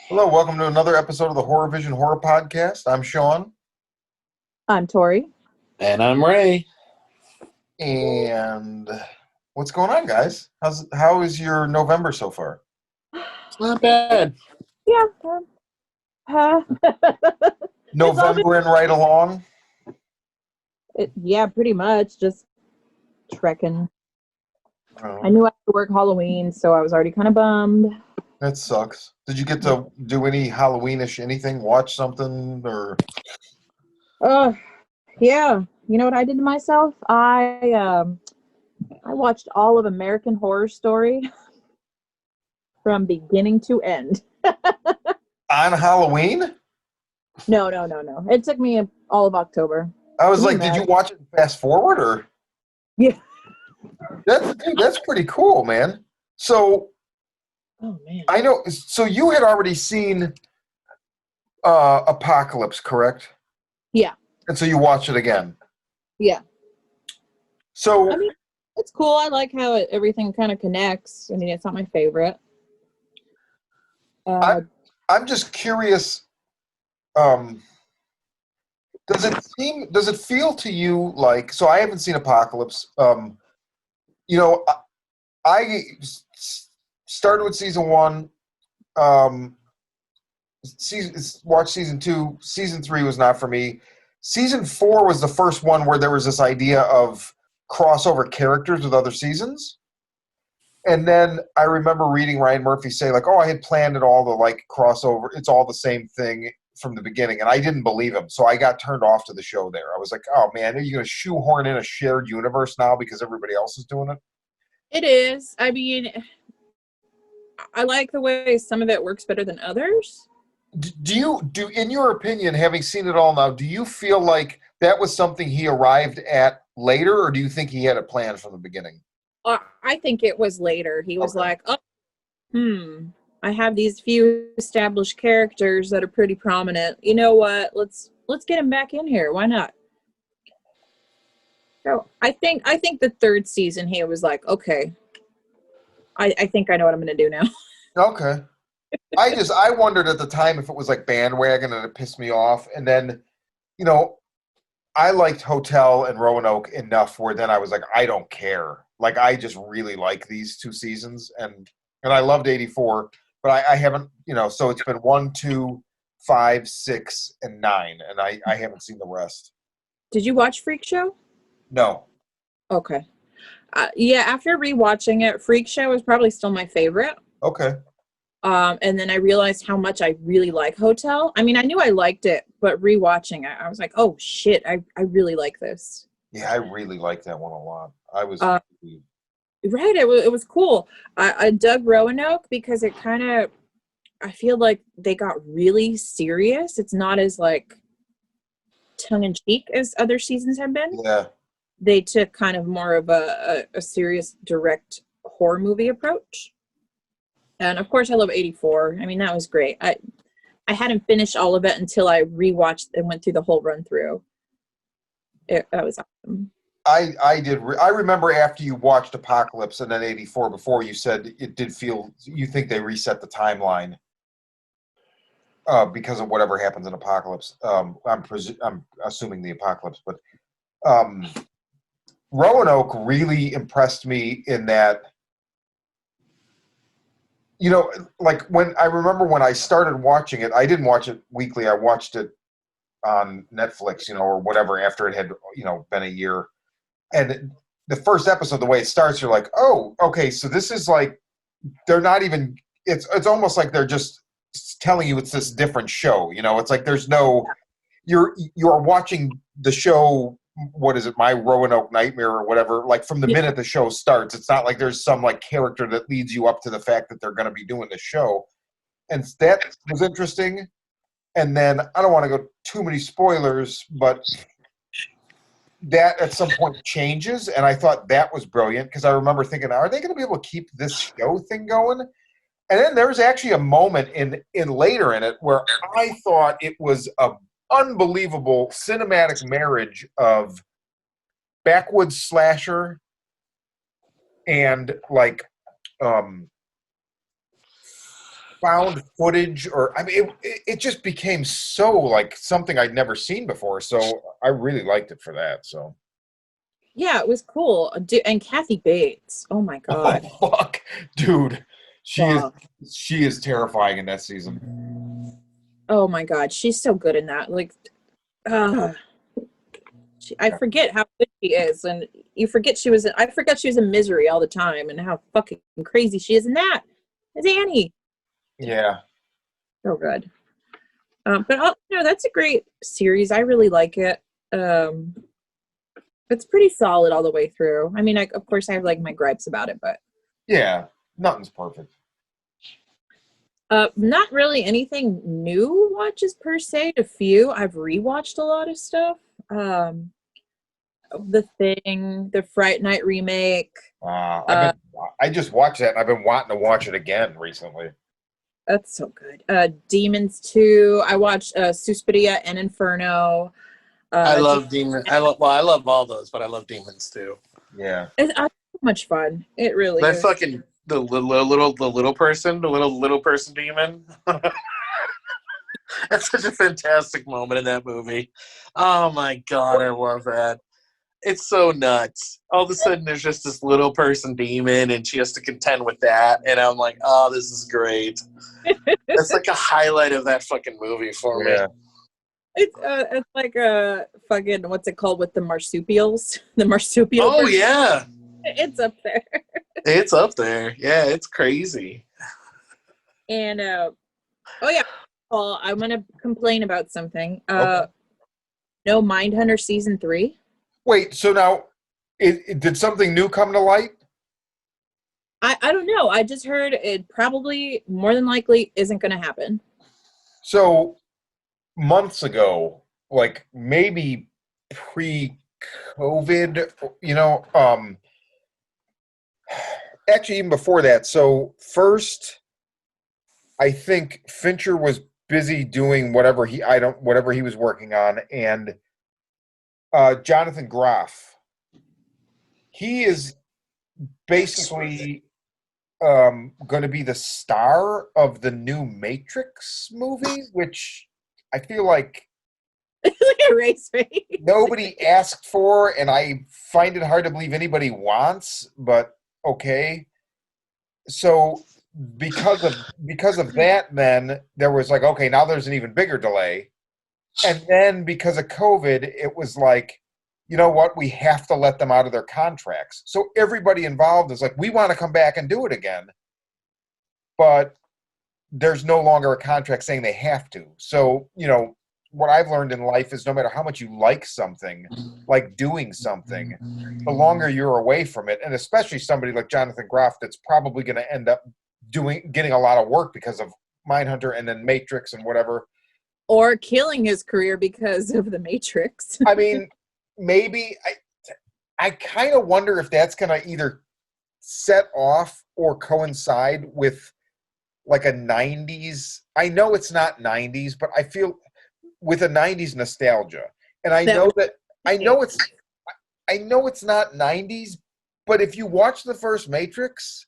Hello, welcome to another episode of the Horror Vision Horror Podcast. I'm Shawn, I'm Tori. And I'm Ray. and what's going on, guys? How is your November so far? It's not bad. Yeah. Uh, November and right along. yeah, pretty much. Just trekking. Oh, I knew I had to work Halloween, so I was already kind of bummed. that sucks. Did you get to do any Halloweenish anything? Watch something or? Yeah. You know what I did to myself? I watched all of American Horror Story from beginning to end. On Halloween? No. It took me all of October. I was Can you like, did you imagine? watch it fast forward or? Yeah. That's pretty cool, man. So Oh man. I know. So you had already seen Apocalypse, correct? Yeah. And so you watch it again. Yeah. So I mean, it's cool. I like how everything kind of connects. I mean, it's not my favorite. I'm just curious. Does it feel to you like? So I haven't seen Apocalypse. You know, I started with season one. Watched season two. Season three was not for me. Season four was the first one where there was this idea of crossover characters with other seasons. And then I remember reading Ryan Murphy say, like, oh, I had planned it all to, like, crossover. It's all the same thing from the beginning. And I didn't believe him. So I got turned off to the show there. I was like, oh, man, are you going to shoehorn in a shared universe now because everybody else is doing it? It is. I mean, I like the way some of it works better than others. In your opinion, having seen it all now, do you feel like that was something he arrived at later, or do you think he had a plan from the beginning? I think it was later. He was Okay. like, oh, I have these few established characters that are pretty prominent. You know what? Let's get him back in here. Why not? So I think the third season he was like, okay, I think I know what I'm going to do now. Okay. I wondered at the time if it was like bandwagon and it pissed me off. And then, you know, I liked Hotel and Roanoke enough where then I was like, I don't care. Like, I just really like these two seasons. And I loved 84, but I haven't, so it's been 1, 2, 5, 6, and 9. And I haven't seen the rest. Did you watch Freak Show? No. Okay. Yeah, after rewatching it, Freak Show is probably still my favorite. Okay. And then I realized how much I really like Hotel. I mean, I knew I liked it, but rewatching it, I was like, oh shit, I really like this. Yeah, I really liked that one a lot. I was Right, it was cool. I dug Roanoke because it kind of, I feel like they got really serious. It's not as like tongue-in-cheek as other seasons have been. Yeah. They took kind of more of a serious, direct horror movie approach. And of course, I love 84. I mean, that was great. I hadn't finished all of it until I rewatched and went through the whole run through. That was awesome. I did. I remember after you watched Apocalypse and then 84, before you said it did feel, you think they reset the timeline because of whatever happens in Apocalypse. I'm assuming the Apocalypse, but Roanoke really impressed me in that, like when I started watching it, I didn't watch it weekly. I watched it on Netflix, or whatever after it had, been a year. And the first episode, the way it starts, you're like, oh, okay, so this is like, they're not even, it's almost like they're just telling you it's this different show, it's like there's no, you're watching the show, what is it, My Roanoke Nightmare or whatever, like from the minute the show starts. It's not like there's some like character that leads you up to the fact that they're going to be doing the show. And that was interesting. And then I don't want to go too many spoilers, but that at some point changes, and I thought that was brilliant because I remember thinking, are they going to be able to keep this show thing going? And then there was actually a moment in later in it where I thought it was a unbelievable cinematic marriage of backwoods slasher and like found footage, or I mean, it just became so like something I'd never seen before. So I really liked it for that. So Yeah, it was cool. And Kathy Bates. Oh my oh God. fuck, dude, she is Fuck. she is terrifying in that season. Oh my God. She's so good in that. Like, uh, I forget how good she is. And I forget she was in Misery all the time and how fucking crazy she is in that. As Annie. Yeah, So good. That's a great series. I really like it. It's pretty solid all the way through. I mean, of course, I have like my gripes about it, but yeah, nothing's perfect. not really anything new watches per se. A few. I've rewatched a lot of stuff. The Thing, the Fright Night remake. I just watched that, and I've been wanting to watch it again recently. That's so good. Demons 2. I watched Suspiria and Inferno. I love Demon. I love all those, but I love Demons too. Yeah, It's so much fun. It really That is. fucking the little person demon. That's such a fantastic moment in that movie. Oh my god, I love that. It's so nuts. All of a sudden, there's just this little person demon, and she has to contend with that. And I'm like, oh, this is great. That's like a highlight of that fucking movie for me. yeah. It's like a fucking what's it called with the marsupials? The marsupial. Oh version. yeah, It's up there. it's up there. Yeah, it's crazy. And oh yeah, Paul, I'm gonna complain about something. Okay. No Mindhunter season 3. Wait, so now, did something new come to light? I don't know. I just heard it probably more than likely isn't gonna happen. So months ago, like maybe pre-COVID, actually even before that. So first, I think Fincher was busy doing whatever he was working on, and Jonathan Groff, he is basically going to be the star of the new Matrix movie, which I feel like Look at Ray's face. nobody asked for, and I find it hard to believe anybody wants, but okay. So because of that, then there was like, okay, now there's an even bigger delay. And then because of COVID, it was like, you know what, we have to let them out of their contracts. So everybody involved is like, we want to come back and do it again. But there's no longer a contract saying they have to. So, what I've learned in life is no matter how much you like something, like doing something, the longer you're away from it, and especially somebody like Jonathan Groff that's probably going to end up getting a lot of work because of Mindhunter and then Matrix and whatever. Or killing his career because of the Matrix. I mean, maybe I kind of wonder if that's going to either set off or coincide with like a 90s. I know it's not 90s, but I feel with a 90s nostalgia. And I know it's not 90s, but if you watch the first Matrix,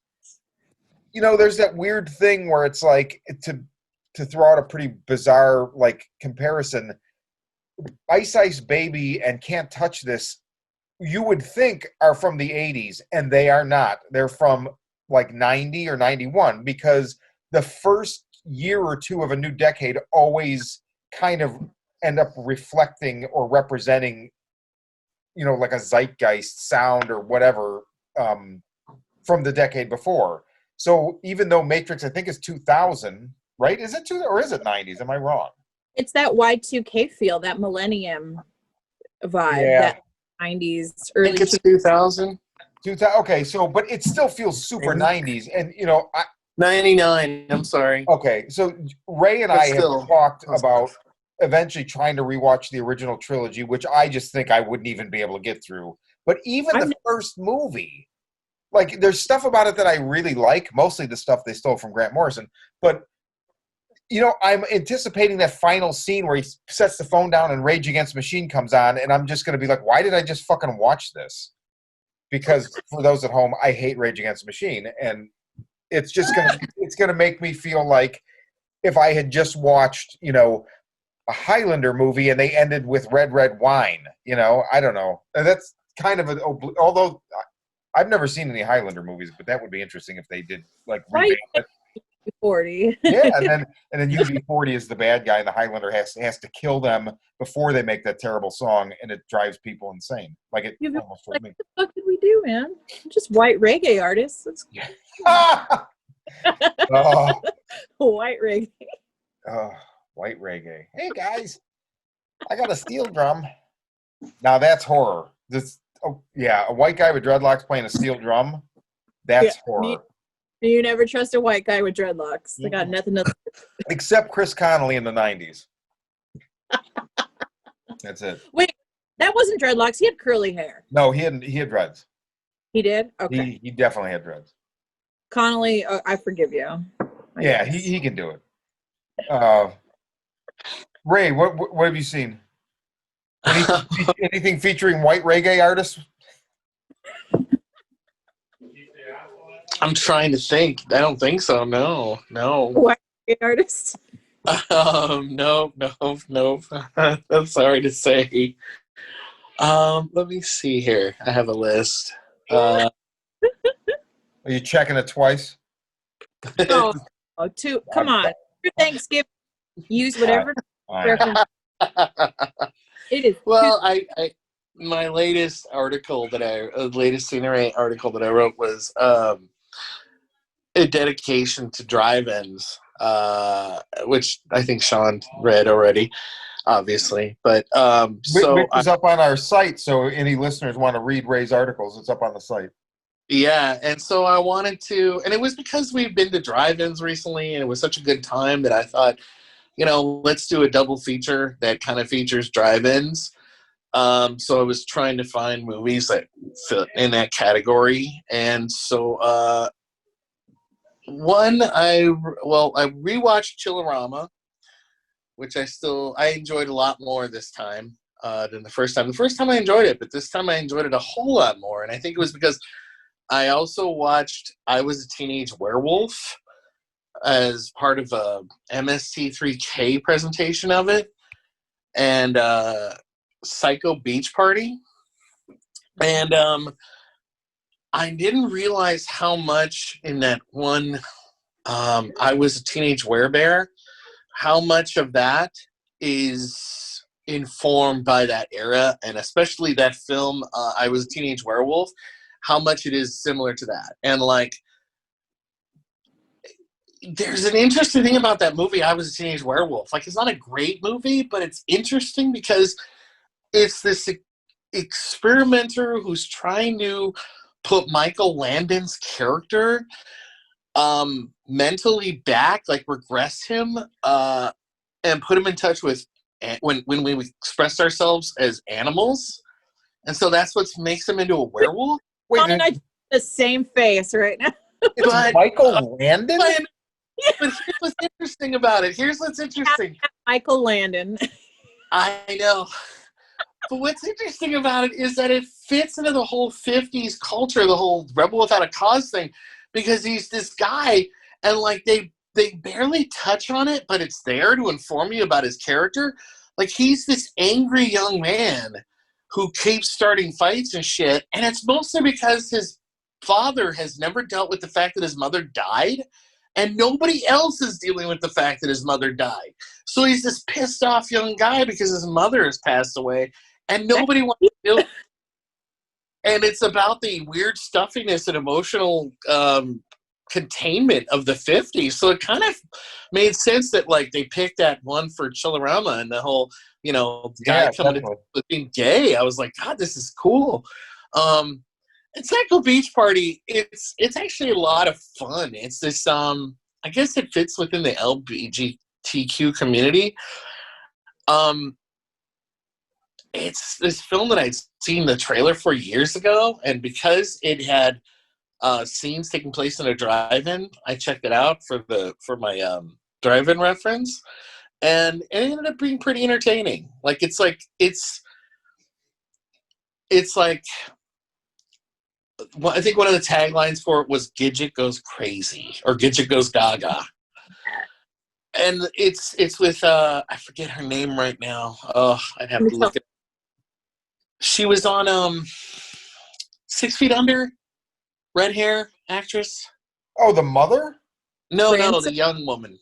there's that weird thing where it's like to throw out a pretty bizarre like comparison, Ice Ice Baby and Can't Touch This, you would think are from the 80s, and they are not. They're from like 90 or 91, because the first year or two of a new decade always kind of end up reflecting or representing, like a zeitgeist sound or whatever from the decade before. So even though Matrix, I think, is 2000, right? Is it 2000 or is it 90s? Am I wrong? It's that Y2K feel, that millennium vibe, Yeah. that 90s, I early think it's 2000. 2000. Okay, so but it still feels super 90s, and 99. I'm sorry. okay. So Ray and But I still, have talked close about enough. eventually trying to rewatch the original trilogy, which I just think I wouldn't even be able to get through. But even the first movie, like, there's stuff about it that I really like, mostly the stuff they stole from Grant Morrison. But I'm anticipating that final scene where he sets the phone down and Rage Against the Machine comes on, and I'm just going to be like, why did I just fucking watch this? Because for those at home, I hate Rage Against the Machine, and it's just gonna make me feel like if I had just watched, a Highlander movie and they ended with red wine. I don't know. And that's kind of although I've never seen any Highlander movies, but that would be interesting if they did like Right. revamp it. 40. Yeah, and then UB40 is the bad guy, and the Highlander has to kill them before they make that terrible song, and it drives people insane. Like it almost drove me. What the fuck did we do, man? I'm just white reggae artists. That's Oh, white reggae. oh, white reggae. Hey guys, I got a steel drum. Now that's horror. A white guy with dreadlocks playing a steel drum. That's horror. You never trust a white guy with dreadlocks. They got nothing to. Except Chris Connolly in the 90s. That's it. Wait, that wasn't dreadlocks. He had curly hair. No, he had dreads. He did? Okay. He definitely had dreads. Connolly, I forgive you. Yeah, he can do it. Ray, what have you seen? Anything featuring white reggae artists? I'm trying to think. I don't think so. No. White reggae artists? No. I'm sorry to say. Let me see here. I have a list. Are you checking it twice? Two. Come on. For Thanksgiving, use whatever. It is. Well, my latest article latest CNRA article that I wrote was a dedication to drive-ins, which I think Shawn read already, obviously. But which is up on our site, so any listeners want to read Ray's articles, it's up on the site. Yeah, and so I wanted to, and it was because we've been to drive-ins recently, and it was such a good time that I thought, let's do a double feature that kind of features drive-ins. So I was trying to find movies that fit in that category, and so I rewatched Chillerama, which I enjoyed a lot more this time than the first time. The first time I enjoyed it, but this time I enjoyed it a whole lot more, and I think it was because I also watched I Was a Teenage Werewolf as part of a MST3K presentation of it, and Psycho Beach Party. And I didn't realize how much in that one I Was a Teenage Werebear, how much of that is informed by that era, and especially that film I Was a Teenage Werewolf, how much it is similar to that. And there's an interesting thing about that movie, I Was a Teenage Werewolf. It's not a great movie, but it's interesting because it's this experimenter who's trying to put Michael Landon's character mentally back, regress him, and put him in touch with when we expressed ourselves as animals. And so that's what makes him into a werewolf. Wait, and I the same face right now. It's Michael Landon? But here's what's interesting about it. Here's what's interesting. Michael Landon. I know. But what's interesting about it is that it fits into the whole 50s culture, the whole Rebel Without a Cause thing, because he's this guy, and they barely touch on it, but it's there to inform you about his character. He's this angry young man who keeps starting fights and shit, and it's mostly because his father has never dealt with the fact that his mother died, and nobody else is dealing with the fact that his mother died. So he's this pissed off young guy because his mother has passed away, and nobody wants to deal with it. And it's about the weird stuffiness and emotional containment of the 50s. So it kind of made sense that they picked that one for Chillerama, and the whole, guy coming to being gay. I was like, God, this is cool. And Psycho Beach Party, it's actually a lot of fun. It's this, I guess it fits within the LGBTQ community. It's this film that I'd seen the trailer for years ago, and because it had scenes taking place in a drive-in, I checked it out for my drive-in reference, and it ended up being pretty entertaining. It's like well, I think one of the taglines for it was "Gidget goes crazy" or "Gidget goes gaga," and it's with I forget her name right now. Oh, I'd have to look it. She was on 6 Feet Under, red hair actress. Oh, the mother? No, Frances? the young woman.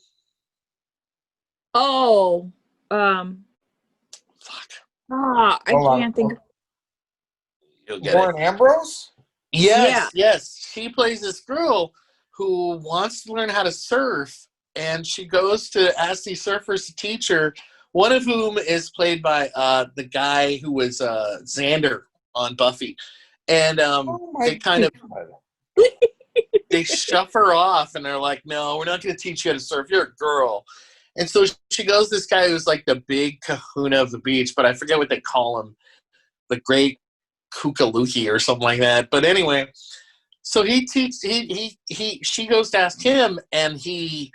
Oh, Fuck. I Hold on. can't think. You'll get Lauren it. Ambrose? Yes, yes. She plays this girl who wants to learn how to surf, and she goes to ask these surfers to teach her, one of whom is played by the guy who was Xander on Buffy. And Oh my they kind of God. they shove her off, and they're like, no, we're not going to teach you how to surf. You're a girl. And so she goes, this guy who's like the big kahuna of the beach, but I forget what they call him, the great Kukaluki or something like that. But anyway, so she goes to ask him, and he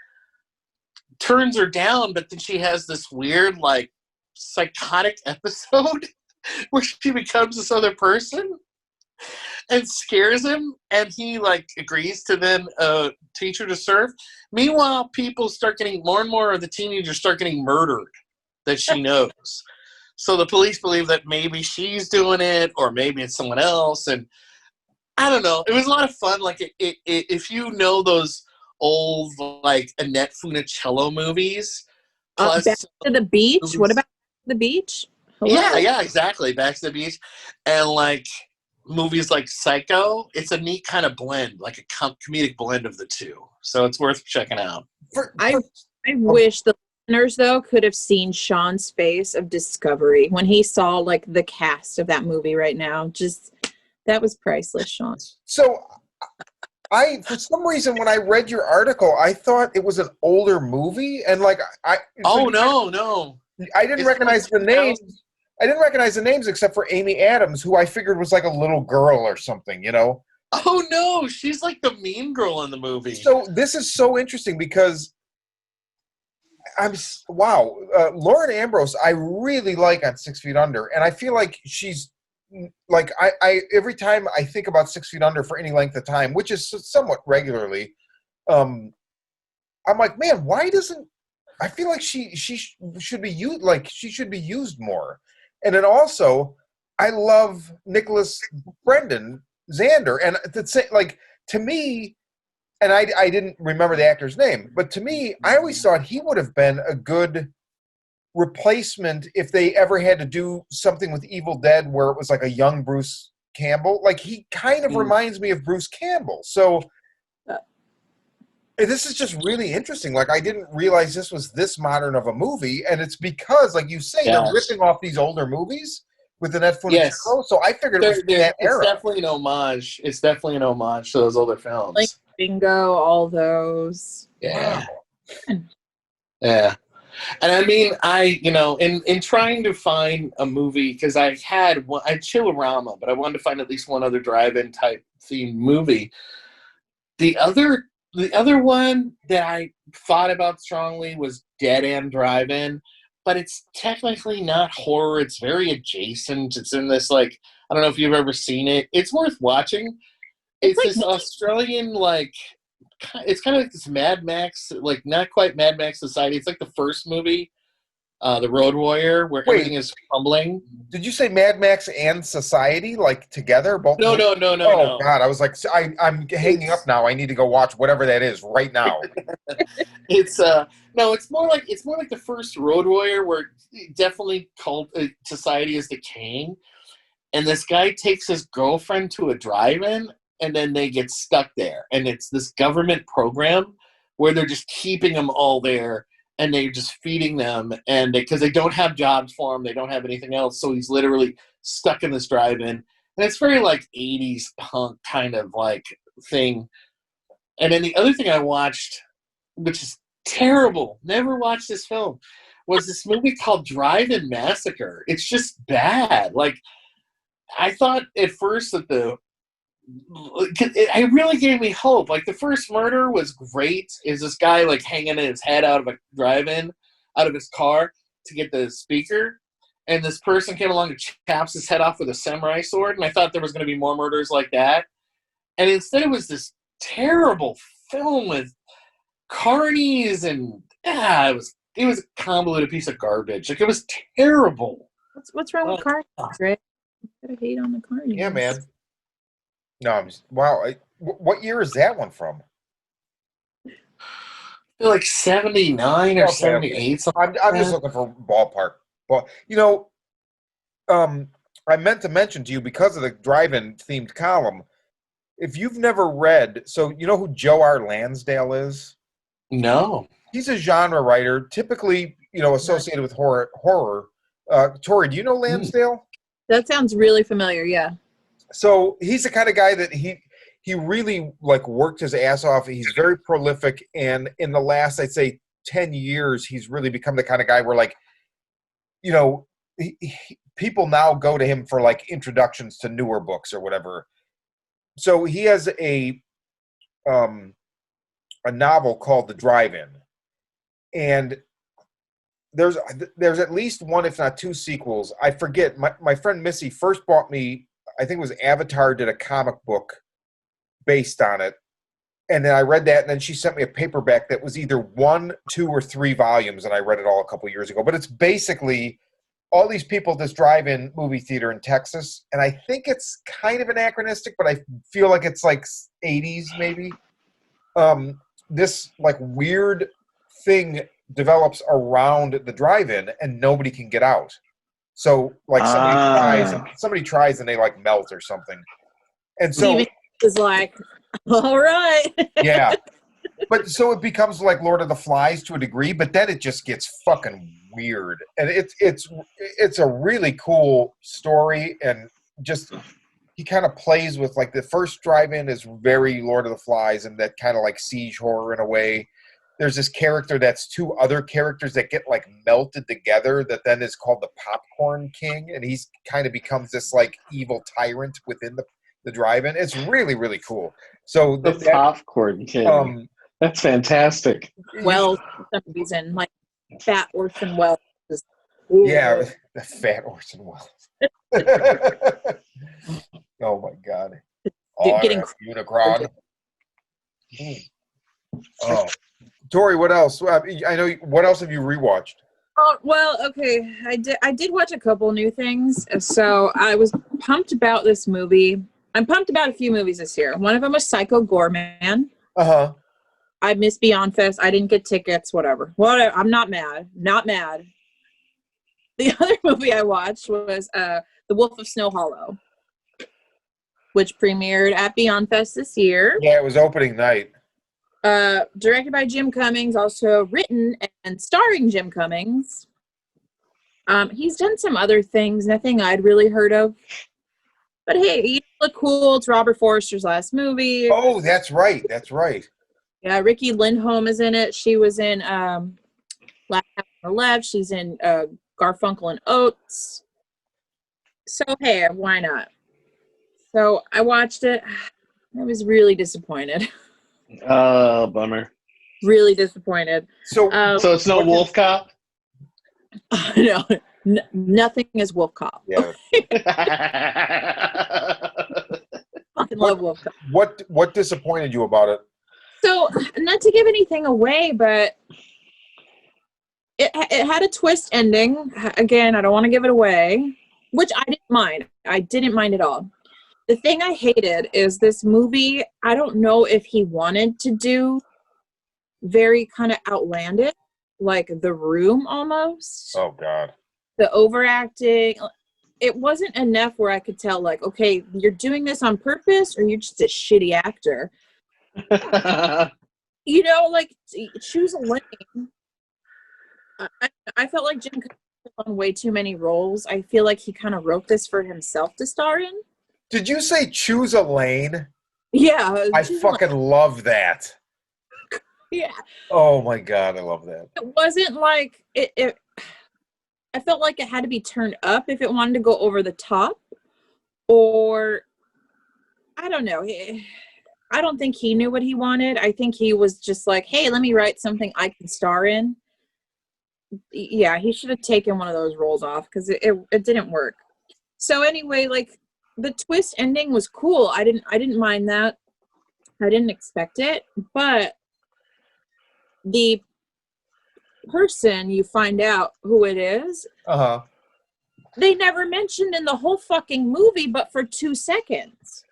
turns her down, but then she has this weird, like, psychotic episode where she becomes this other person and scares him, and he, like, agrees to then teach her to surf. Meanwhile, people start getting more and more of the teenagers start getting murdered that she knows. So the police believe that maybe she's doing it, or maybe it's someone else. And I don't know. It was a lot of fun. Like, if you know those old, like, Annette Funicello movies, plus Back to the beach. movies. What about the beach? Hello? Yeah, exactly. Back to the Beach, and like movies like Psycho. It's a neat kind of blend, like a comedic blend of the two. So it's worth checking out. I wish the listeners, though, could have seen Shawn's face of discovery when he saw, like, the cast of that movie right now. Just, that was priceless, Shawn. So for some reason, when I read your article, I thought it was an older movie, and like No. I didn't It's recognize the names. I didn't recognize the names except for Amy Adams, who I figured was like a little girl or something, you know? Oh no, she's like the mean girl in the movie. So this is so interesting because Lauren Ambrose I really like on 6 Feet Under, and I feel like she's like I every time I think about 6 Feet Under for any length of time, which is somewhat regularly, I'm like, man, why doesn't I feel like she should be used, like she should be used more. And then also, I love Nicholas Brendan Xander, and like to me, and I didn't remember the actor's name, but to me, I always thought he would have been a good replacement if they ever had to do something with Evil Dead where it was like a young Bruce Campbell. Like he kind of reminds me of Bruce Campbell. So this is just really interesting. Like I didn't realize this was this modern of a movie, and it's because, like you say, they're ripping off these older movies with the Netflix. Yes. So I figured it was that era. It's definitely an homage. It's definitely an homage to those older films. Like Bingo, all those. Yeah. Wow. Yeah. And I mean, in trying to find a movie, because I had Chillerama, but I wanted to find at least one other drive-in type themed movie. The other one that I thought about strongly was Dead End Drive-In, but it's technically not horror. It's very adjacent. It's in this, like, I don't know if you've ever seen it. It's worth watching. It's like this Australian, like, it's kind of like this Mad Max, like not quite Mad Max Society. It's like the first movie, The Road Warrior, where everything is crumbling. Did you say Mad Max and Society, like together? Both? No. Oh God, I was like, I'm hanging up now. I need to go watch whatever that is right now. It's more like the first Road Warrior, where definitely society is decaying, and this guy takes his girlfriend to a drive-in, and then they get stuck there, and it's this government program where they're just keeping them all there, and they're just feeding them, and because they don't have jobs for him, they don't have anything else, so he's literally stuck in this drive-in, and it's very like 80s punk kind of like thing. And then the other thing I watched, which is terrible, never watched this film, was this movie called Drive-In Massacre. It's just bad. Like, I thought at first that it really gave me hope. Like, the first murder was great. Is this guy like hanging his head out of a drive-in, out of his car to get the speaker, and this person came along and chops his head off with a samurai sword, and I thought there was going to be more murders like that. And instead it was this terrible film with carnies and it was a convoluted piece of garbage. Like, it was terrible. What's wrong with carnies, right? Gotta hate on the carnies. Yeah, man. No, wow. What year is that one from? I feel like 79 or Okay, 78. I'm just looking for ballpark. Well, I meant to mention to you, because of the drive-in themed column, if you've never read, so you know who Joe R. Lansdale is? No. He's a genre writer, typically, associated with horror. Tori, do you know Lansdale? That sounds really familiar, yeah. So he's the kind of guy that he really worked his ass off. He's very prolific, and in the last, I'd say, 10 years, he's really become the kind of guy where people now go to him for introductions to newer books or whatever. So he has a novel called The Drive-In, and there's at least one, if not two, sequels. I forget. My friend Missy first bought me, I think it was Avatar did a comic book based on it, and then I read that, and then she sent me a paperback that was either 1, 2, or 3 volumes, and I read it all a couple years ago. But it's basically all these people at this drive-in movie theater in Texas, and I think it's kind of anachronistic, but I feel like it's 80s maybe. This weird thing develops around the drive-in, and nobody can get out. So somebody tries and they melt or something. And so Steven is like, all right. yeah. But so it becomes like Lord of the Flies to a degree, but then it just gets fucking weird. And it's a really cool story, and just he kind of plays with the first drive-in is very Lord of the Flies and that kind of siege horror in a way. There's this character that's 2 other characters that get melted together that then is called the Popcorn King, and he's kind of becomes this evil tyrant within the drive-in. It's really, really cool. So The Popcorn King. That's fantastic. Well, for some reason, Fat Orson Welles. Yeah, the Fat Orson Welles. Oh my God. Getting Unicron. Oh. Tori, what else? I know. What else have you rewatched? Oh, well, okay. I did watch a couple new things. So I was pumped about this movie. I'm pumped about a few movies this year. One of them was Psycho Goreman. Uh-huh. I missed Beyond Fest. I didn't get tickets, whatever. I'm not mad. Not mad. The other movie I watched was The Wolf of Snow Hollow, which premiered at Beyond Fest this year. Yeah, it was opening night. Directed by Jim Cummings, also written and starring Jim Cummings. He's done some other things, nothing I'd really heard of. But hey, he looked cool. It's Robert Forster's last movie. Oh, that's right. That's right. Yeah, Ricky Lindholm is in it. She was in Last House on the Left. She's in Garfunkel and Oates. So hey, why not? So I watched it. I was really disappointed. Oh, bummer. Really disappointed. So it's no Wolf Cop? No, nothing is Wolf Cop. Yeah. Fucking love Wolf Cop. What disappointed you about it? So, not to give anything away, but it had a twist ending. Again, I don't want to give it away, which I didn't mind. I didn't mind at all. The thing I hated is this movie, I don't know if he wanted to do very kind of outlandish, like The Room almost. Oh, God. The overacting. It wasn't enough where I could tell, okay, you're doing this on purpose or you're just a shitty actor. Choose a lane. I felt like Jim took on way too many roles. I feel like he kind of wrote this for himself to star in. Did you say choose a lane? Yeah. I fucking love that. Yeah. Oh my God, I love that. It wasn't like it. I felt like it had to be turned up if it wanted to go over the top, or I don't know. I don't think he knew what he wanted. I think he was just like, hey, let me write something I can star in. Yeah, he should have taken one of those roles off because it didn't work. So anyway, the twist ending was cool. I didn't mind that. I didn't expect it, but the person you find out who it is, they never mentioned in the whole fucking movie, but for 2 seconds.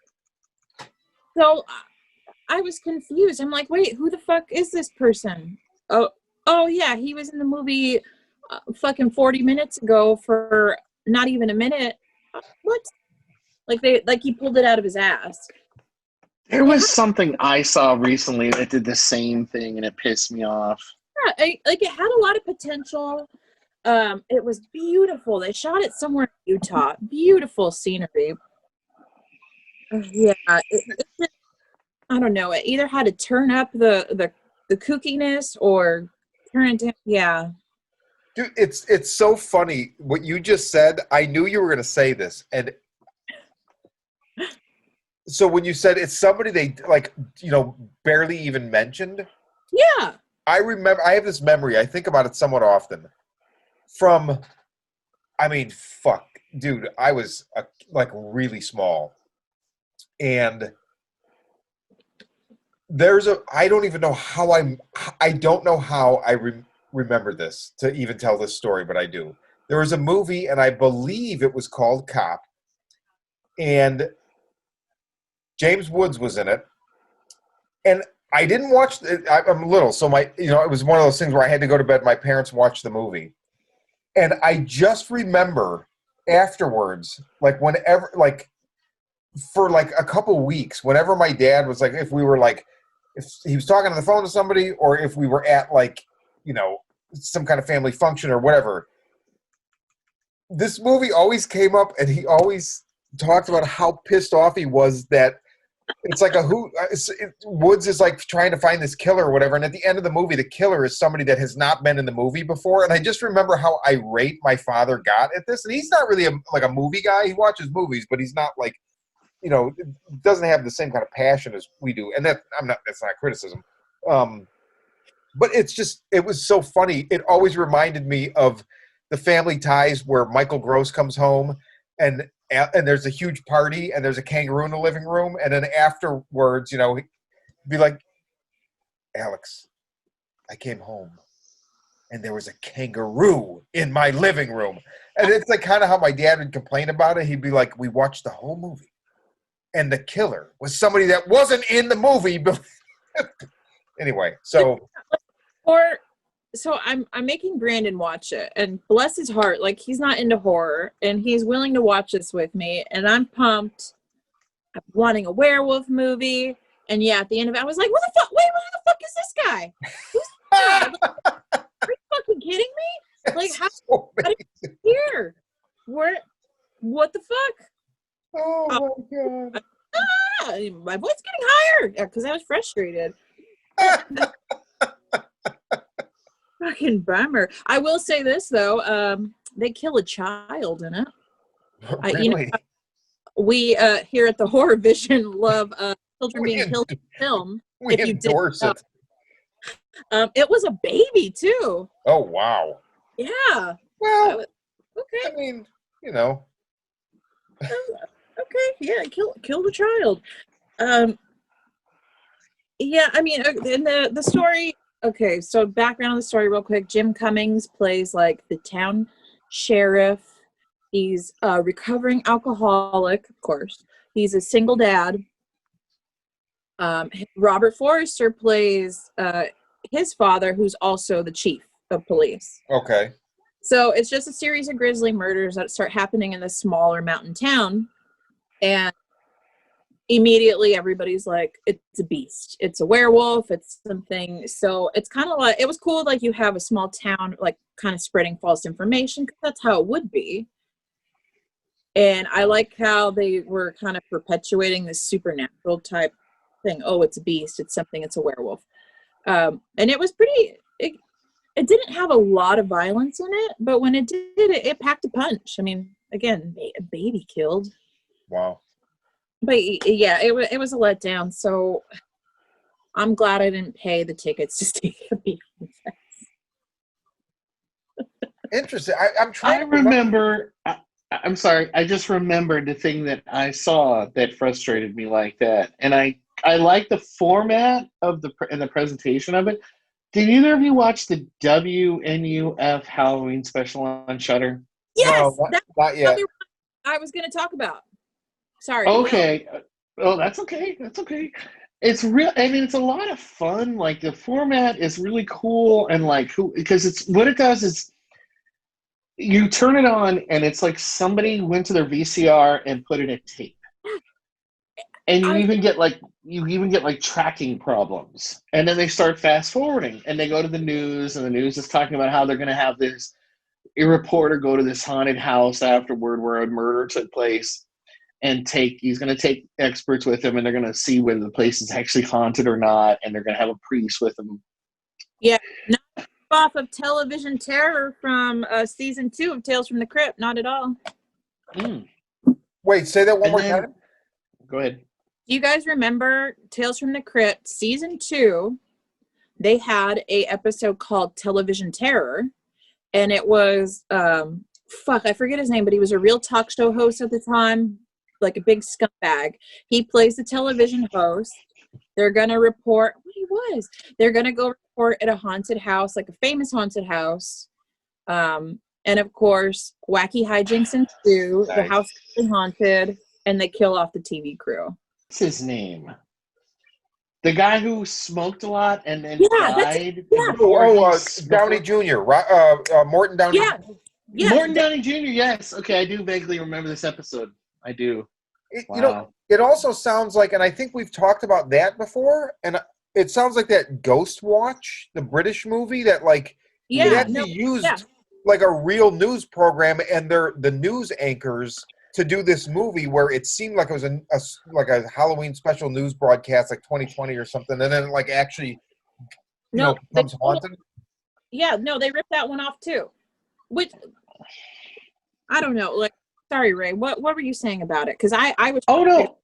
So I was confused. I'm like, wait, who the fuck is this person? Oh yeah, he was in the movie fucking 40 minutes ago for not even a minute. What? Like he pulled it out of his ass. There was something I saw recently that did the same thing, and it pissed me off. Yeah, it had a lot of potential. It was beautiful. They shot it somewhere in Utah. Beautiful scenery. Yeah, it just, I don't know. It either had to turn up the kookiness or turn it down. Yeah. Dude, it's so funny what you just said. I knew you were going to say this, and so when you said it's somebody they barely even mentioned. Yeah. I remember. I have this memory. I think about it somewhat often. Fuck, dude. I was really small, and I don't even know how I don't know how I remember this to even tell this story, but I do. There was a movie, and I believe it was called Cop, and James Woods was in it, and I didn't watch. I'm little, so it was one of those things where I had to go to bed. My parents watched the movie, and I just remember afterwards, for a couple weeks, whenever my dad was if he was talking on the phone to somebody, or if we were at some kind of family function or whatever, this movie always came up, and he always talked about how pissed off he was that it's Woods is trying to find this killer or whatever, and at the end of the movie, the killer is somebody that has not been in the movie before. And I just remember how irate my father got at this, and he's not really a movie guy. He watches movies, but he's not doesn't have the same kind of passion as we do. And that's not criticism. But it was so funny. It always reminded me of the Family Ties where Michael Gross comes home and there's a huge party and there's a kangaroo in the living room. And then afterwards, he'd be like, Alex, I came home and there was a kangaroo in my living room. And it's kind of how my dad would complain about it. He'd be like, we watched the whole movie and the killer was somebody that wasn't in the movie. Anyway, so I'm making Brandon watch it, and bless his heart, he's not into horror, and he's willing to watch this with me, and I'm pumped. I'm wanting a werewolf movie, and yeah, at the end of it, I was like, "What the fuck? Wait, who the fuck is this guy? Who's this guy? Are you fucking kidding me? How did you here? What the fuck? Oh my god! My voice getting higher because I was frustrated." Fucking bummer. I will say this though, they kill a child in it. Really? We here at the Horror Vision love children being killed in film. We endorse it. It was a baby too. Oh wow. Yeah. Well, okay. I mean, Okay, yeah, kill the child. Yeah, I mean, in the story. Okay, so background on the story real quick. Jim Cummings plays the town sheriff. He's a recovering alcoholic, of course. He's a single dad. Robert Forrester plays his father, who's also the chief of police. Okay. So it's just a series of grisly murders that start happening in this smaller mountain town. And immediately everybody's like, it's a beast, it's a werewolf, it's something. So it's kind of it was cool, you have a small town kind of spreading false information, because that's how it would be. And I like how they were kind of perpetuating this supernatural type thing. Oh, it's a beast, it's something, it's a werewolf. And it was it didn't have a lot of violence in it, but when it did, it packed a punch. I mean, again, a baby killed. Wow. But yeah, it was a letdown. So I'm glad I didn't pay the tickets to see it. Interesting. I'm trying. I remember. I'm sorry. I just remembered the thing that I saw that frustrated me like that, and I like the format of and the presentation of it. Did either of you watch the WNUF Halloween Special on Shudder? Yes, No, that's not the yet. other one I was going to talk about. Sorry. Go. Okay. Oh, that's okay. That's okay. It's real. I mean, it's a lot of fun. Like the format is really cool, and like who because it's what it does is you turn it on, and it's like somebody went to their VCR and put in a tape, and I you even get like tracking problems, and then they start fast forwarding, and they go to the news, and the news is talking about how they're going to have this a reporter go to this haunted house afterward where a murder took place and he's going to take experts with him, and they're going to see whether the place is actually haunted or not, and they're going to have a priest with them. Yeah, not off of television terror from season 2 of Tales from the Crypt. Not at all. Wait, say that one And more then- time. Go ahead. Do you guys remember Tales from the Crypt season 2? They had a episode called Television Terror, and it was I forget his name, but he was a real talk show host at the time, like a big scumbag. He plays the television host. They're gonna report what he was. They're gonna go report at a haunted house, like a famous haunted house. And of course, wacky hijinks ensue. The Nice. house is haunted, and they kill off the TV crew. What's his name? The guy who smoked a lot and then Yeah, that's- died. yeah. Downey Jr. Morton Downey. Yeah. Yeah, Morton Downey Jr. Yes. Okay, I do vaguely remember this episode. I do. You know, it also sounds like, and I think we've talked about that before, and it sounds like that Ghost Watch, the British movie, that like it actually used like a real news program and the news anchors to do this movie where it seemed like it was like a Halloween special news broadcast, like 2020 or something, and then it like actually becomes haunted. Yeah, no, they ripped that one off too. Which I don't know. Like, sorry, Ray. What were you saying about it? Because I was. Oh no.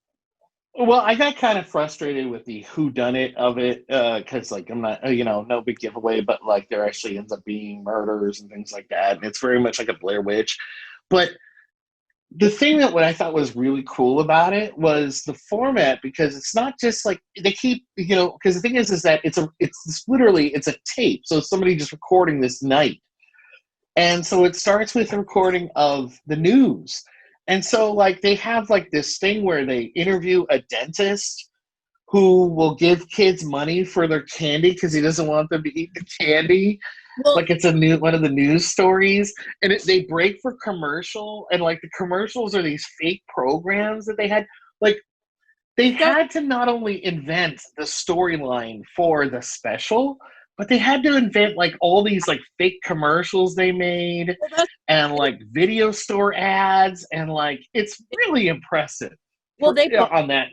Well, I got kind of frustrated with the whodunit of it because, like, I'm not, no big giveaway, but like, there actually ends up being murders and things like that, and it's very much like a Blair Witch. But the thing that what I thought was really cool about it was the format, because it's not just like they keep, because the thing is that it's literally a tape, so it's somebody just recording this night, and so it starts with a recording of the news. And so, like, they have, like, this thing where they interview a dentist who will give kids money for their candy because he doesn't want them to eat the candy. Well, like, it's one of the news stories. And they break for commercial. And, like, the commercials are these fake programs that they had. Like, they had to not only invent the storyline for the special, but they had to invent like all these like fake commercials they made and like video store ads, and like it's really impressive. Well, they on that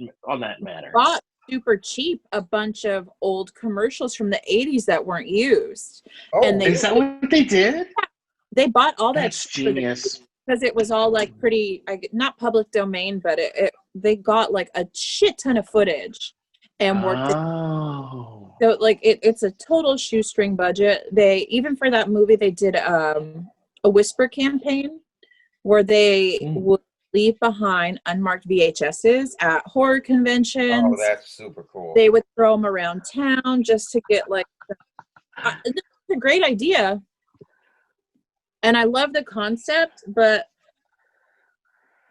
matter bought super cheap a bunch of old commercials from the 80s that weren't used. Oh, and is that what they did? They bought all that. That's genius. Because it was all like pretty, not public domain, but they got like a shit ton of footage and worked it. So like it's a total shoestring budget. They even for that movie they did a whisper campaign where they would leave behind unmarked VHSs at horror conventions. Oh, that's super cool. They would throw them around town just to get like it's a great idea. And I love the concept, but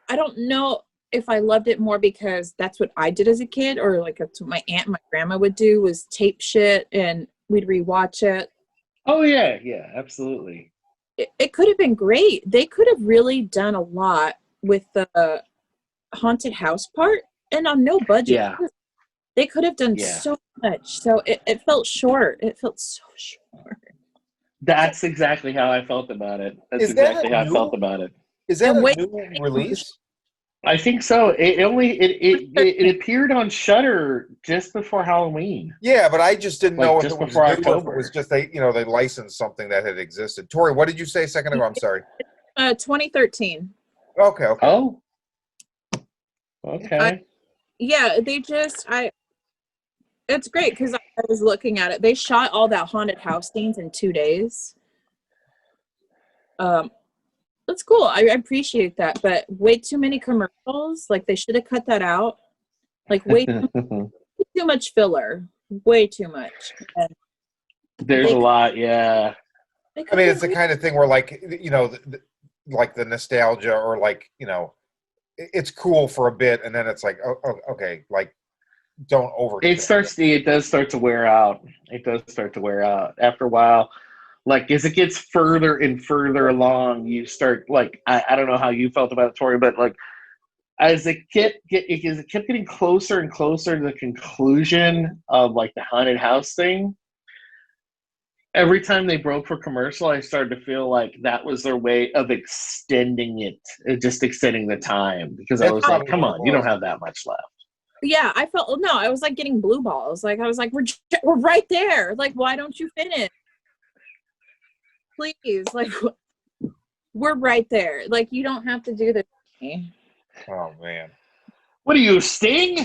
I don't know if I loved it more because that's what I did as a kid, or like that's what my aunt and my grandma would do, was tape shit and we'd rewatch it. Oh yeah, absolutely. It could have been great. They could have really done a lot with the haunted house part and on no budget. Yeah. They could have done so much. So it felt short. It felt so short. That's exactly how I felt about it. Is that a new release? I think so. It appeared on Shudder just before Halloween. Yeah, but I just didn't know if just it was before new, October. or if it was just they licensed something that had existed. Tori, what did you say a second ago? I'm sorry. 2013. Okay. Oh. Okay. It's great because I was looking at it. They shot all that haunted house scenes in 2 days. That's cool. I appreciate that, but way too many commercials. Like they should have cut that out. Like way too much filler. Way too much. And There's a lot, yeah. I mean, it's the kind of thing where, like, you know, like the nostalgia, or like, you know, it's cool for a bit, and then it's like, oh, okay, like, don't overdo It does start to wear out. It does start to wear out after a while. Like as it gets further and further along, you start like I don't know how you felt about it, Tori, but like as it kept getting closer and closer to the conclusion of like the haunted house thing, every time they broke for commercial, I started to feel like that was their way of extending it, just extending the time, because I was like, come on, you don't have that much left. Yeah, I felt no. I was like getting blue balls. Like I was like, we're right there. Like, why don't you finish? Please, like, we're right there. Like, you don't have to do this. Oh man, what are you, Sting?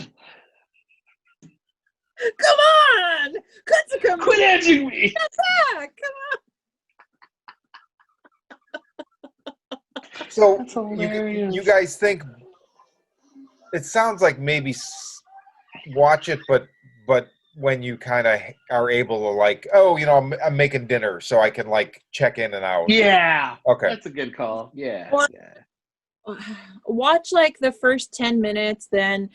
Come on, quit edging me. Come on. So you guys think? It sounds like maybe watch it, but when you kind of are able to, like, oh, you know, I'm making dinner, so I can like check in and out. Yeah. Okay. That's a good call. Yeah. Watch like the first 10 minutes, then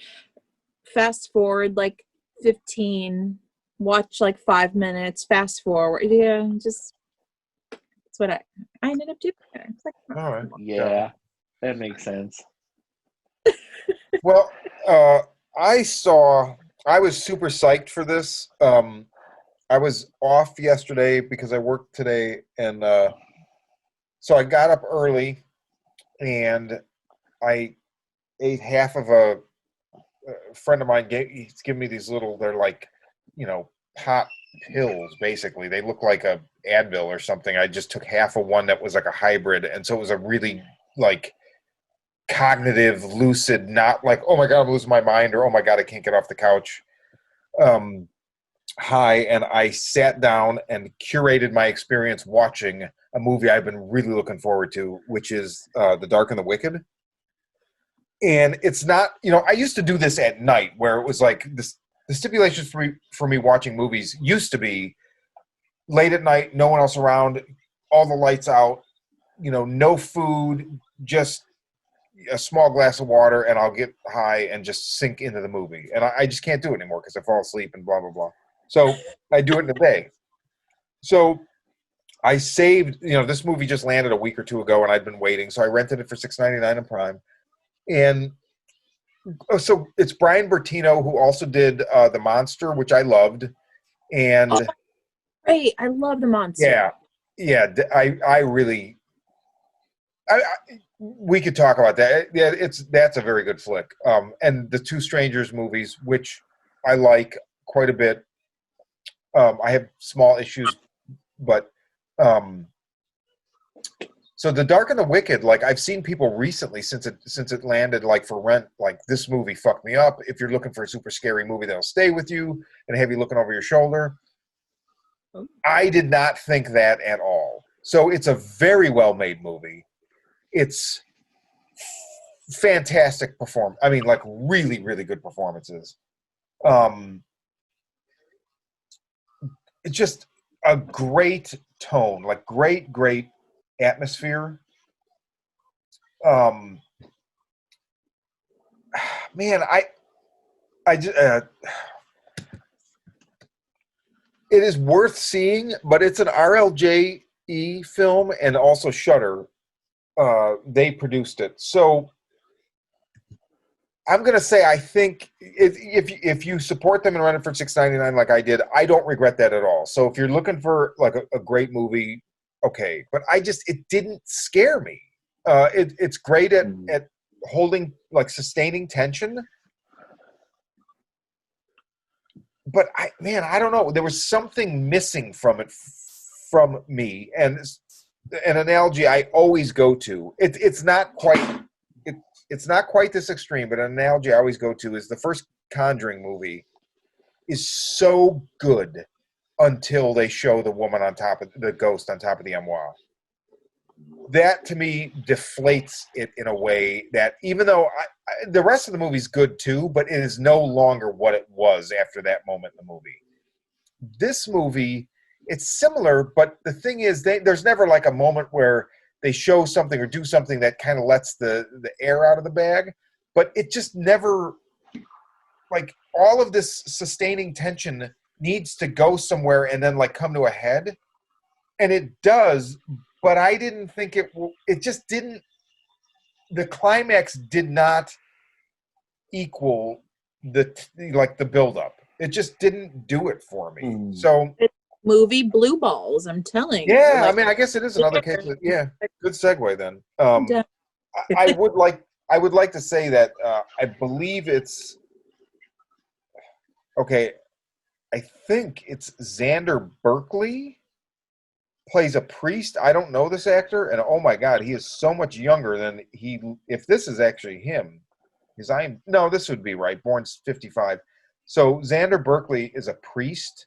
fast forward like 15. Watch like 5 minutes, fast forward. Yeah, just that's what I ended up doing. It's like, all right. Yeah, that makes sense. Well, I was super psyched for this. I was off yesterday because I worked today, and so I got up early, and I ate half of a friend of mine he's given me these little, they're like, you know, pot pills, basically. They look like a Advil or something. I just took half of one that was like a hybrid, and so it was a really like cognitive, lucid, not like, oh my god, I'm losing my mind, or oh my god, I can't get off the couch high. And I sat down and curated my experience watching a movie I've been really looking forward to, which is The Dark and the Wicked. And it's not, you know, I used to do this at night, where it was like this, the stipulations for me watching movies used to be late at night, no one else around, all the lights out, you know, no food, just a small glass of water, and I'll get high and just sink into the movie. And I just can't do it anymore because I fall asleep and blah, blah, blah. So I do it in a day. So I saved, you know, this movie just landed a week or two ago, and I'd been waiting. So I rented it for $6.99 in Prime. And so it's Brian Bertino, who also did The Monster, which I loved. And great. I love The Monster. Yeah. I really, we could talk about that. Yeah, that's a very good flick. And the Two Strangers movies, which I like quite a bit. I have small issues, but so The Dark and the Wicked, like I've seen people recently since it landed, like for rent, like this movie fucked me up. If you're looking for a super scary movie that'll stay with you and have you looking over your shoulder, I did not think that at all. So it's a very well made movie. It's fantastic I mean, like really, really good performances. It's just a great tone, like great atmosphere. Man, I just it is worth seeing, but it's an RLJE film, and also Shudder. They produced it, so I'm gonna say I think if you support them and rent it for $6.99 like I did, I don't regret that at all. So if you're looking for like a great movie, okay, but it didn't scare me. It's great at holding, like, sustaining tension. But I don't know. There was something missing from it, from me. And an analogy I always go to. It's not quite this extreme, but an analogy I always go to is the first Conjuring movie is so good until they show the woman on top of the ghost on top of the armoire. that to me deflates it in a way that even though the rest of the movie's good too, but it is no longer what it was after that moment in the movie. This movie, it's similar, but the thing is, there's never like a moment where they show something or do something that kind of lets the air out of the bag. But it just never, like, all of this sustaining tension needs to go somewhere and then like come to a head, and it does. But I didn't think it just didn't. The climax did not equal the buildup. It just didn't do it for me. So movie blue balls, I'm telling you. yeah, Like, I mean, I guess it is another case. Yeah, good segue then. Yeah. I would like to say that I believe it's okay. I think it's Xander Berkeley plays a priest. I don't know this actor, and oh my god, he is so much younger than he. If this is actually him, because this would be right. Born 55. So Xander Berkeley is a priest.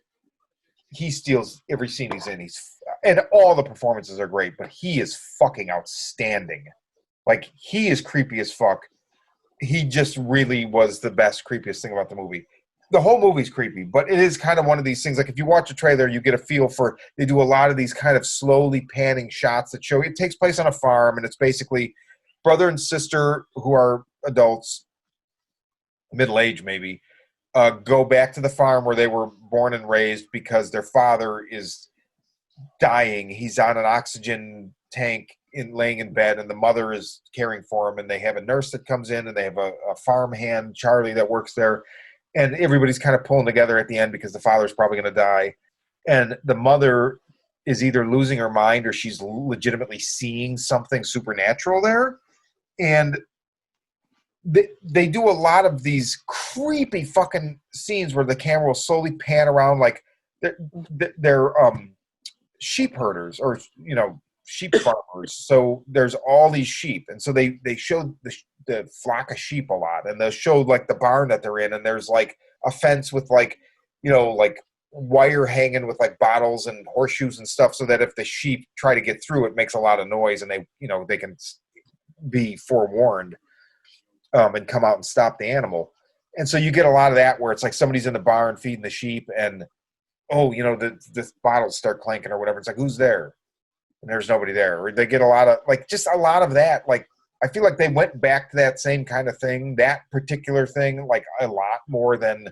He steals every scene he's in. And all the performances are great, but he is fucking outstanding. Like, he is creepy as fuck. He just really was the best, creepiest thing about the movie. The whole movie's creepy, but it is kind of one of these things. Like, if you watch a trailer, you get a feel for. They do a lot of these kind of slowly panning shots that show it takes place on a farm, and it's basically brother and sister who are adults, middle age maybe, go back to the farm where they were born and raised because their father is dying. He's on an oxygen tank laying in bed, and the mother is caring for him, and they have a nurse that comes in, and they have a farm hand, Charlie, that works there, and everybody's kind of pulling together at the end because the father's probably going to die, and the mother is either losing her mind or she's legitimately seeing something supernatural there, and they do a lot of these creepy fucking scenes where the camera will slowly pan around like they're sheep herders or sheep farmers. So there's all these sheep, and so they show the flock of sheep a lot, and they'll show like the barn that they're in, and there's like a fence with like like wire hanging with like bottles and horseshoes and stuff, so that if the sheep try to get through, it makes a lot of noise, and they can be forewarned. And come out and stop the animal. And so you get a lot of that where it's like somebody's in the barn feeding the sheep and, the bottles start clanking or whatever. It's like, who's there? And there's nobody there. Or they get a lot of, like, just a lot of that. Like, I feel like they went back to that same kind of thing, that particular thing, like a lot more than,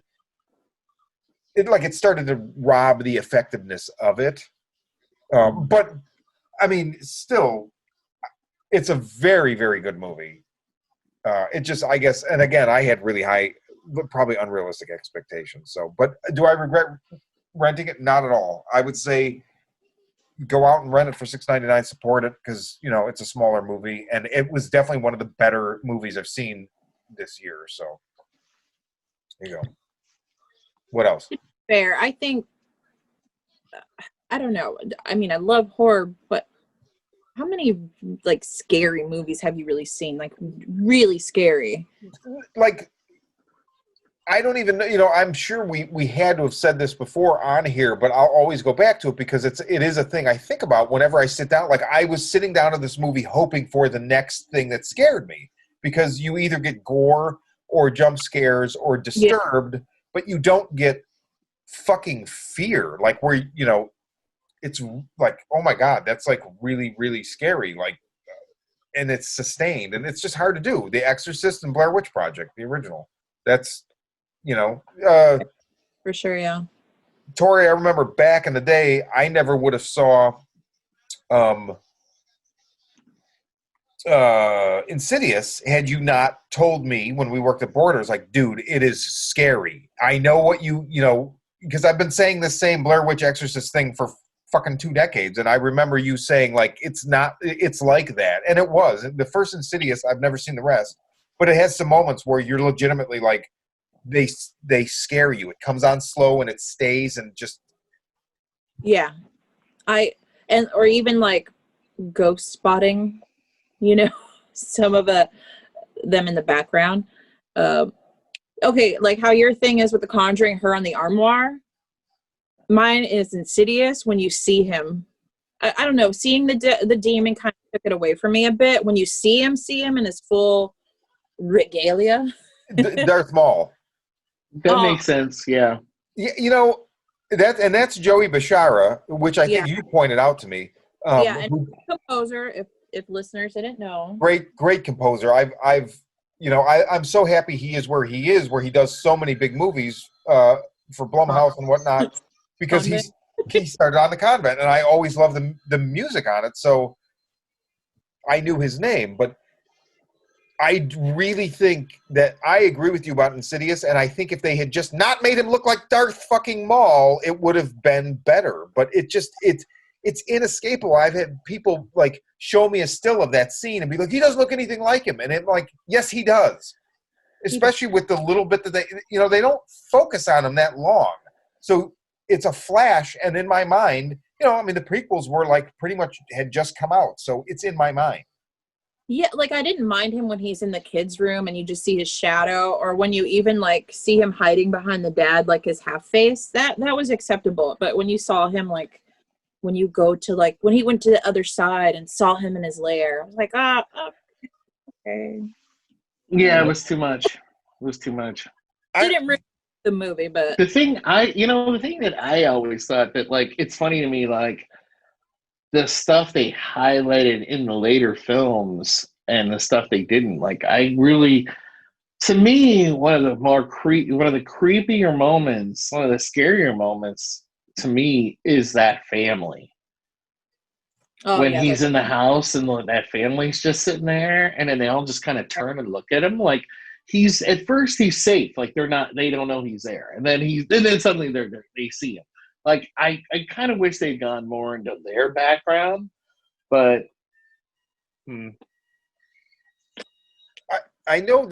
it started to rob the effectiveness of it. But, I mean, still, it's a very, very good movie. It just, I guess, and again, I had really high, probably unrealistic expectations. So, but do I regret renting it? Not at all. I would say go out and rent it for $6.99. Support it because it's a smaller movie, and it was definitely one of the better movies I've seen this year. So there you go. What else? Fair. I think. I don't know. I mean, I love horror, but how many like scary movies have you really seen? Like really scary? Like, I don't even know. I'm sure we had to have said this before on here, but I'll always go back to it because it is a thing I think about whenever I sit down. Like, I was sitting down to this movie hoping for the next thing that scared me, because you either get gore or jump scares or disturbed, but you don't get fucking fear. Like, where it's like, oh my god, that's like really, really scary. Like, and it's sustained, and it's just hard to do. The Exorcist and Blair Witch Project, the original. That's, for sure, yeah. Tori, I remember back in the day, I never would have saw Insidious had you not told me when we worked at Borders, like, dude, it is scary. I know what because I've been saying this same Blair Witch Exorcist thing for fucking 2 decades, and I remember you saying, like, it's like that, and it was. The first Insidious, I've never seen the rest, but it has some moments where you're legitimately like, they scare you. It comes on slow and it stays, and just or even like ghost spotting, some of them in the background. Okay, like how your thing is with The Conjuring, her on the armoire. Mine is Insidious when you see him I don't know, seeing the demon kind of took it away from me a bit. When you see him in his full regalia. Darth Maul. That Oh. makes sense. Yeah. You know, that's Joey Bashara, which I think you pointed out to me. And composer, if listeners didn't know. Great composer. I've I'm so happy he is where he is, where he does so many big movies for Blumhouse and whatnot, because he started on The Convent, and I always loved the music on it, so I knew his name. But I really think that I agree with you about Insidious, and I think if they had just not made him look like Darth fucking Maul, it would have been better. But it's inescapable. I've had people like show me a still of that scene and be like, he doesn't look anything like him. And I'm like, yes, he does. Especially with the little bit that they don't focus on him that long. So it's a flash. And in my mind, the prequels were like pretty much had just come out. So it's in my mind. Yeah, like I didn't mind him when he's in the kids' room and you just see his shadow, or when you even like see him hiding behind the dad, like his half face, that was acceptable. But when you saw him, like when you go to like when he went to the other side and saw him in his lair, I was like, okay. Yeah, it was too much. Didn't ruin the movie, but the thing that I always thought that, like, it's funny to me, like the stuff they highlighted in the later films and the stuff they didn't, like, to me, one of the creepier moments, one of the scarier moments to me is that family. When he's in the house and that family's just sitting there, and then they all just kind of turn and look at him, like at first he's safe, like they don't know he's there, and then suddenly they see him. Like I kind of wish they'd gone more into their background, but I know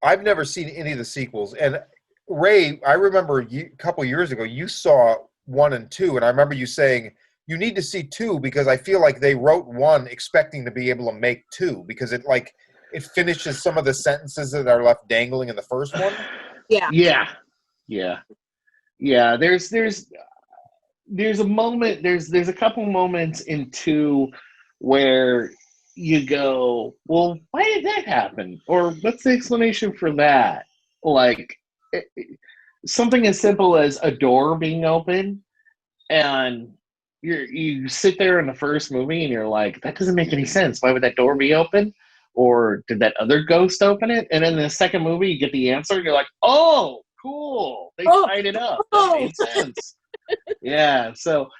I've never seen any of the sequels, and Ray, I remember a couple years ago you saw 1 and 2, and I remember you saying you need to see 2 because I feel like they wrote 1 expecting to be able to make 2 because it finishes some of the sentences that are left dangling in the first one. Yeah. There's a moment. There's a couple moments in 2 where you go, well, why did that happen? Or what's the explanation for that? Like something as simple as a door being open, and you sit there in the first movie and you're like, that doesn't make any sense. Why would that door be open? Or did that other ghost open it? And then in the second movie, you get the answer and you're like, oh, cool. They tied it up. That made sense. Yeah. So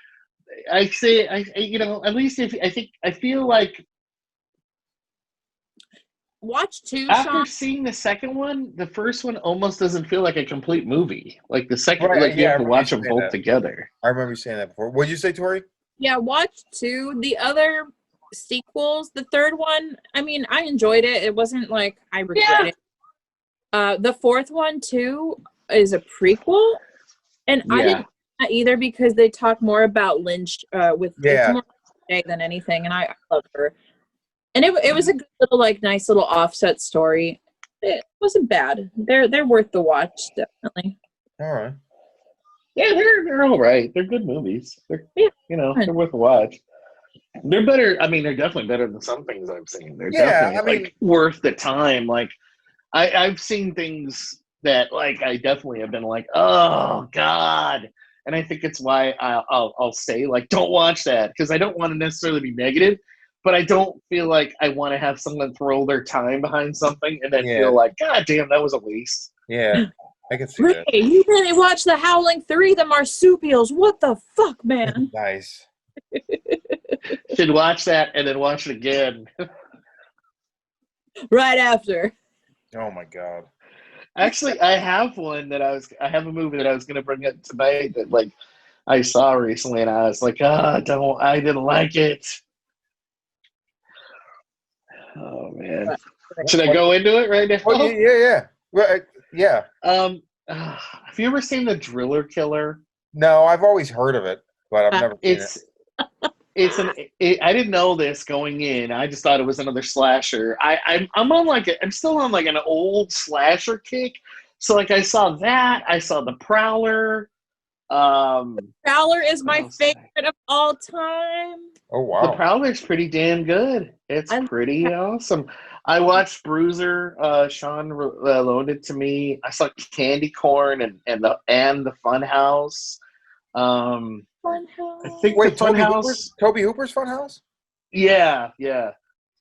I say, at least I feel like watch 2, after Shawn. seeing the second one, the first one almost doesn't feel like a complete movie. Like the second, you have to watch them both together. I remember you saying that before. What did you say, Tori? Yeah, watch 2. The other sequels, the third one, I mean, I enjoyed it. It wasn't like I regret it. The fourth one too is a prequel, and I didn't like that either because they talk more about Lynch it's more Jay than anything, and I love her. And it was a good little, like, nice little offset story. It wasn't bad. They're worth the watch, definitely. All right. Yeah, they're all right. They're good movies. They're they're worth a watch. They're better. I mean, they're definitely better than some things I've seen. They're definitely worth the time. Like I've seen things that, like, I definitely have been like, oh God. And I think it's why I'll say, like, don't watch that, because I don't want to necessarily be negative, but I don't feel like I want to have someone throw their time behind something and then feel like, God damn, that was a waste. Yeah, I can see Ray, that. you didn't watch The Howling 3, the marsupials. What the fuck, man? Nice. Should watch that and then watch it again. Right after. Oh my God. Actually, I have I have a movie that I was going to bring up tonight that, like, I saw recently, and I was like, I didn't like it. Oh man. Should I go into it right now? Oh, yeah. Right, yeah. Have you ever seen The Driller Killer? No, I've always heard of it, but I've never seen it. I didn't know this going in. I just thought it was another slasher. I'm still on like an old slasher kick. So, like, I saw that. I saw The Prowler. Prowler is my what else did favorite of all time. Oh The wow. Prowler's pretty damn good. It's I- pretty awesome. I watched Bruiser. Shawn loaned it to me. I saw Candy Corn and the Fun House. Fun I House. think the Wait, Fun House. Toby Hooper's Funhouse? Yeah.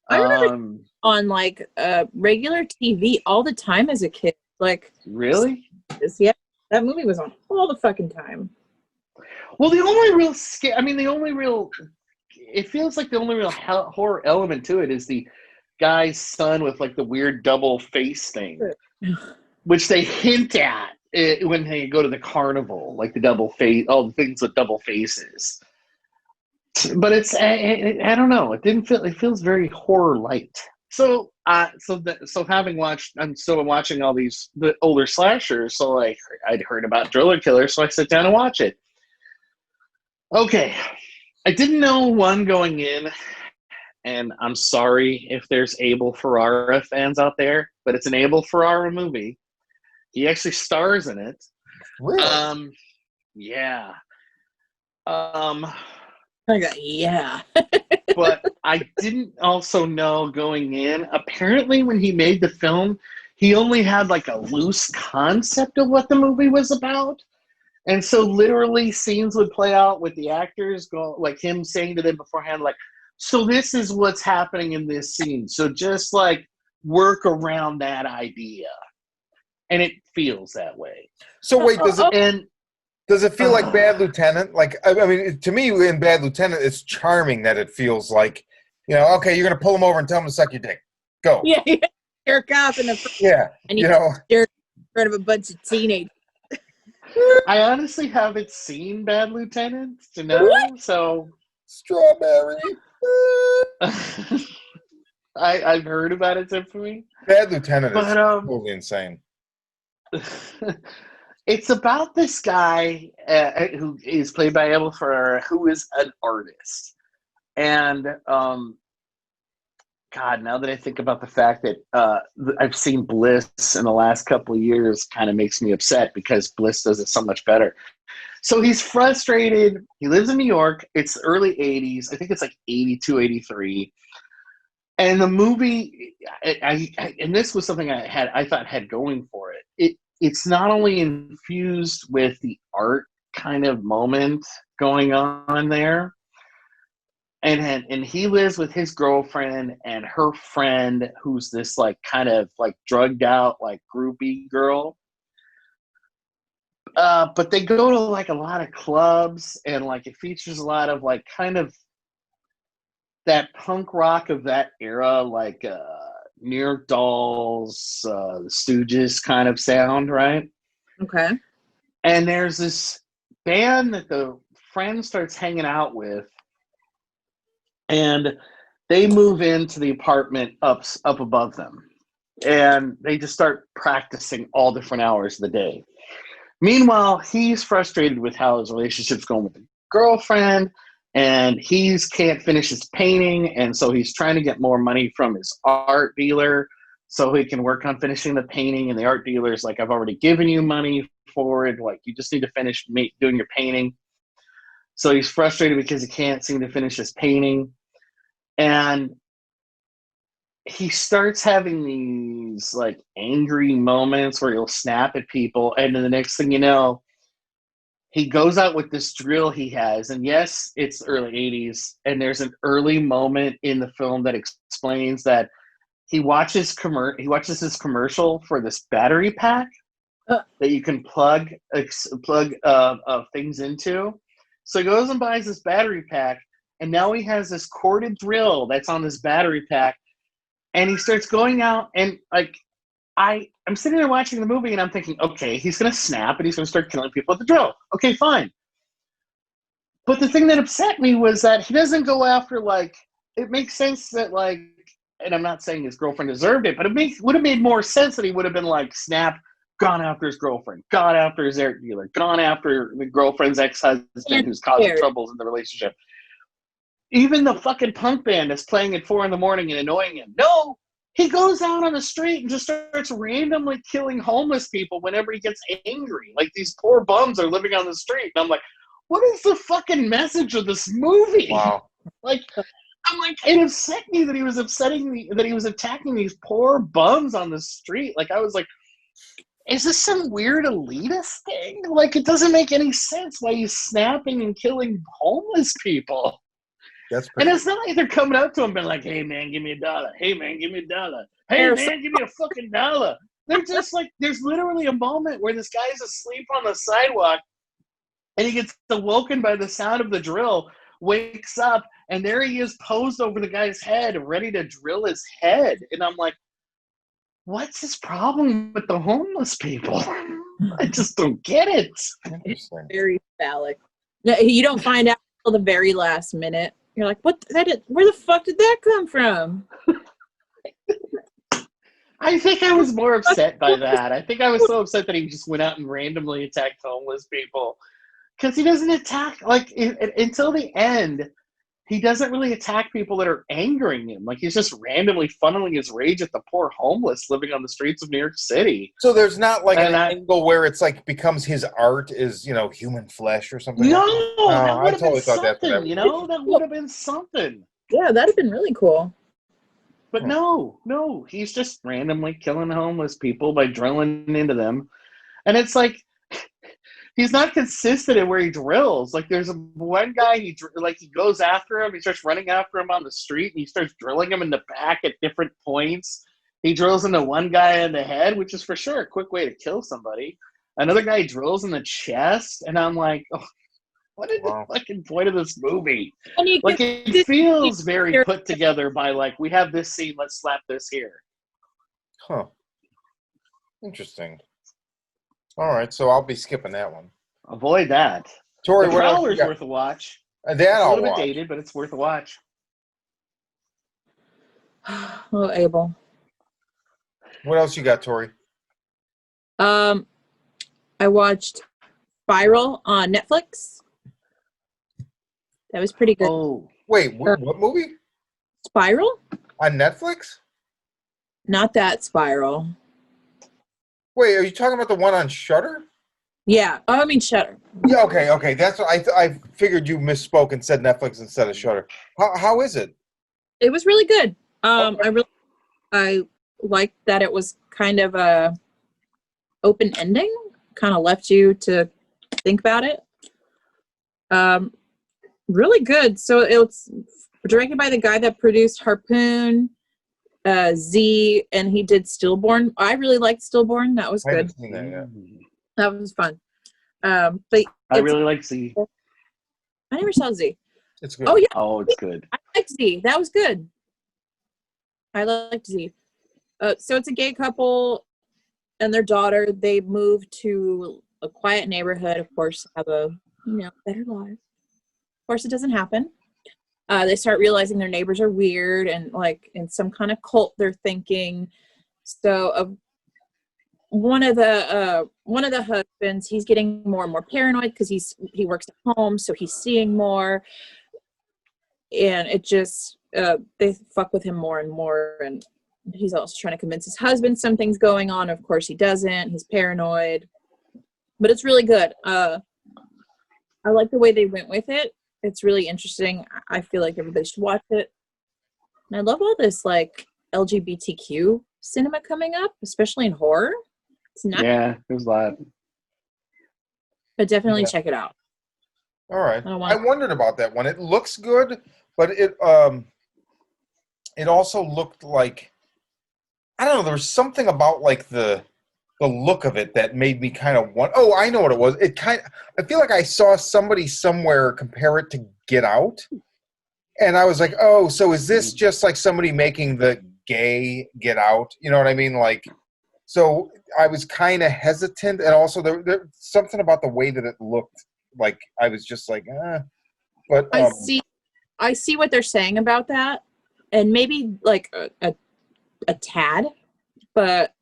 I remember on like regular TV all the time as a kid. Like, Really? yeah, that movie was on all the fucking time. Well, the only real it feels like the only real horror element to it is the guy's son with like the weird double face thing, which they hint at when they go to the carnival, like the double face, all the things with double faces. But it's I don't know. It didn't feel. It feels very horror light. So having watched, I'm still watching all the older slashers. So like I'd heard about Driller Killer, so I sit down and watch it. Okay, I didn't know one going in, and I'm sorry if there's Abel Ferrara fans out there, but it's an Abel Ferrara movie. He actually stars in it. Really? Yeah. Yeah. But I didn't also know going in. Apparently, when he made the film, he only had like a loose concept of what the movie was about. And so literally scenes would play out with the actors go like him saying to them beforehand, like, so this is what's happening in this scene. So just like work around that idea. And it feels that way. So wait, And does it feel like Bad Lieutenant? Like, I mean, to me, in Bad Lieutenant, it's charming that it feels like, okay, you're gonna pull him over and tell him to suck your dick. Go. Yeah, you're a cop in the Yeah, and you're in front of a bunch of teenagers. I honestly haven't seen Bad Lieutenant to know, What? so strawberry. I've heard about its infamy. Bad Lieutenant is But totally insane. it's about this guy who is played by Abel Ferrara, who is an artist. And God, now that I think about the fact that I've seen Bliss in the last couple of years, kind of makes me upset because Bliss does it so much better. So he's frustrated. He lives in New York. It's the early 80s. I think it's like 82, 83. And the movie, and this was something I thought had going for it. It's not only infused with the art kind of moment going on there, and he lives with his girlfriend and her friend, who's this like kind of like drugged out like groupie girl. But they go to like a lot of clubs, and like it features a lot of like kind of that punk rock of that era, like New York Dolls, the Stooges kind of sound, right? Okay. And there's this band that the friend starts hanging out with, and they move into the apartment up above them, and they just start practicing all different hours of the day. Meanwhile, he's frustrated with how his relationship's going with the girlfriend, and he can't finish his painting, and so he's trying to get more money from his art dealer so he can work on finishing the painting. And the art dealer's like, I've already given you money for it. Like, you just need to finish doing your painting. So he's frustrated because he can't seem to finish his painting. And he starts having these like angry moments where he'll snap at people. And then the next thing you know, he goes out with this drill he has. And yes, it's early 80s. And there's an early moment in the film that explains that he watches this commercial for this battery pack that you can plug things into. So he goes and buys this battery pack, and now he has this corded drill that's on this battery pack, and he starts going out, and like I'm sitting there watching the movie, and I'm thinking, okay, he's gonna snap and he's gonna start killing people with the drill. Okay, fine. But the thing that upset me was that he doesn't go after, like, it makes sense that, like, and I'm not saying his girlfriend deserved it, but it would have made more sense that he would have been like, snap, gone after his girlfriend, gone after his art dealer, gone after the girlfriend's ex-husband who's causing troubles in the relationship. Even the fucking punk band is playing at 4 a.m. and annoying him. No, he goes out on the street and just starts randomly killing homeless people whenever he gets angry. Like, these poor bums are living on the street. And I'm like, what is the fucking message of this movie? Wow. Like, I'm like, it upset me that he was attacking these poor bums on the street. Like, I was like, is this some weird elitist thing? Like, it doesn't make any sense why he's snapping and killing homeless people. That's And pretty. it's not like they're coming up to him being like, hey, man, give me $1. Hey, man, give me $1. Hey, man, give me a fucking $1. They're just like, there's literally a moment where this guy's asleep on the sidewalk and he gets awoken by the sound of the drill, wakes up, and there he is posed over the guy's head, ready to drill his head. And I'm like, what's his problem with the homeless people? I just don't get it. Interesting. Very phallic. You don't find out until the very last minute. You're like, where the fuck did that come from? I think I was more upset by that. I think I was so upset that he just went out and randomly attacked homeless people. Because he doesn't attack, like, until the end, he doesn't really attack people that are angering him. Like, he's just randomly funneling his rage at the poor homeless living on the streets of New York City. So there's not like And an angle where it's like becomes his art is, human flesh or something? No, like that would have been something, that That would have been something. Yeah, that'd have been really cool. But no, he's just randomly killing homeless people by drilling into them. And it's like, he's not consistent in where he drills. Like, there's one guy, he goes after him, he starts running after him on the street, and he starts drilling him in the back at different points. He drills into one guy in the head, which is for sure a quick way to kill somebody. Another guy drills in the chest, and I'm like, oh, what is the fucking point of this movie? Like, it feels very put together by, like, we have this scene, let's slap this here. Huh. Interesting. All right, so I'll be skipping that one. Avoid that. Tori, The what else you Prowler's got? worth a watch. That It's a I'll little bit watch. dated, but it's worth a watch. Oh, Abel. What else you got, Tori? I watched Spiral on Netflix. That was pretty good. Oh, Wait, what movie? Spiral? On Netflix? Not that Spiral. Wait, are you talking about the one on Shudder? Yeah. Oh, I mean Shudder. Yeah, okay. That's what I figured you misspoke and said Netflix instead of Shudder. How is it? It was really good. Okay. I liked that it was kind of a open ending. Kind of left you to think about it. Really good. So it's directed by the guy that produced Harpoon, Z, and he did Stillborn. I really liked Stillborn. That was I good. haven't seen that yet. That was fun. But I really like Z. I never saw Z. It's good. Oh yeah, Oh, it's good. I liked Z. That was good. I liked Z. So it's a gay couple and their daughter. They move to a quiet neighborhood, of course, have a better life. Of course, it doesn't happen. They start realizing their neighbors are weird and like in some kind of cult they're thinking. So one of the husbands, he's getting more and more paranoid because he works at home, so he's seeing more, and it just they fuck with him more and more, and he's also trying to convince his husband something's going on. Of course, he doesn't. He's paranoid, but it's really good. I like the way they went with it. It's really interesting. I feel like everybody should watch it. And I love all this like LGBTQ cinema coming up, especially in horror. It's not, Yeah, there's a lot. but definitely check it out. All right. I I wondered about that one. It looks good, but it also looked like, I don't know, there was something about like the look of it that made me kind of want. Oh, I know what it was. I feel like I saw somebody somewhere compare it to Get Out, and I was like, oh, so is this just like somebody making the gay Get Out? You know what I mean? Like, so I was kind of hesitant, and also there something about the way that it looked. Like I was just like, But I see what they're saying about that, and maybe like a tad, but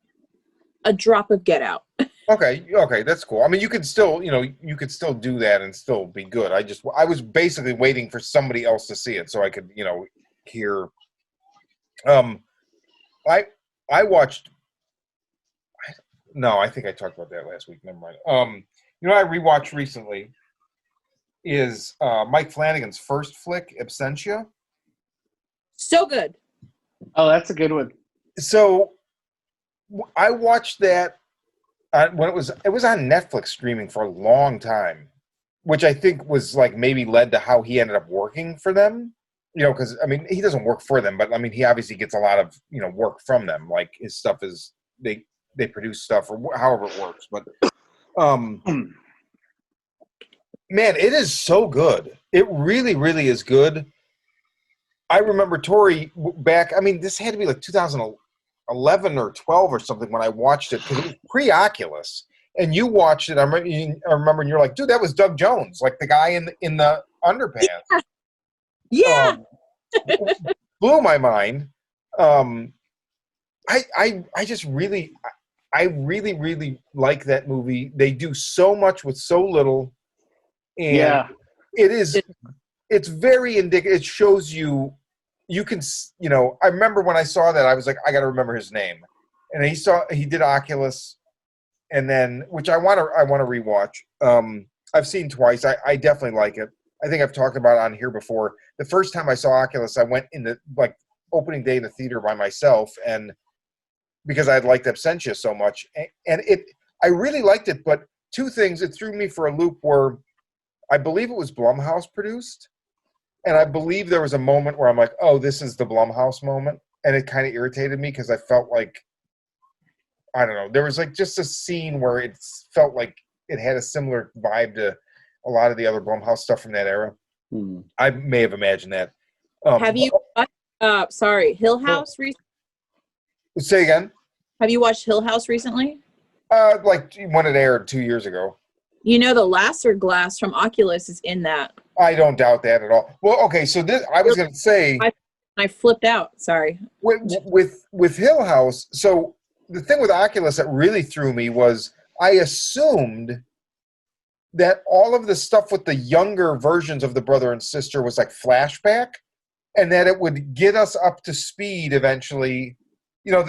a drop of Get Out. Okay, that's cool. I mean, you could still do that and still be good. I was basically waiting for somebody else to see it so I could, hear. I watched. No, I think I talked about that last week. Never mind. You know, I rewatched recently is Mike Flanagan's first flick, Absentia. So good. Oh, that's a good one. So I watched that when it was on Netflix streaming for a long time, which I think was like maybe led to how he ended up working for them. You know, because I mean, he doesn't work for them, but I mean, he obviously gets a lot of work from them. Like his stuff is they produce stuff or however it works. But man, it is so good. It really, really is good. I remember Tori back. I mean, this had to be like 2011 or 12 or something when I watched it because it was pre-Oculus. And you watched it. I remember, and you're like, dude, that was Doug Jones, like the guy in the underpants. Yeah. Blew my mind. I just really, I really, really like that movie. They do so much with so little, and it's very indicative. It shows you can, I remember when I saw that, I was like, I got to remember his name, and he did Oculus, and then which I want to rewatch. I've seen twice. I definitely like it. I think I've talked about it on here before. The first time I saw Oculus, I went in the opening day in the theater by myself, and because I had liked Absentia so much, and I really liked it. But two things, it threw me for a loop where I believe it was Blumhouse produced, and I believe there was a moment where I'm like, oh, this is the Blumhouse moment, and it kind of irritated me because I felt like, I don't know, there was like just a scene where it felt like it had a similar vibe to a lot of the other Blumhouse stuff from that era. I may have imagined that. Have you watched, Hill House recently? Say again? Have you watched Hill House recently? Like when it aired 2 years ago. You know the laser glass from Oculus is in that. I don't doubt that at all. Well, okay, so this I was going to say. I flipped out. Sorry. With Hill House, so the thing with Oculus that really threw me was I assumed that all of the stuff with the younger versions of the brother and sister was like flashback, and that it would get us up to speed eventually.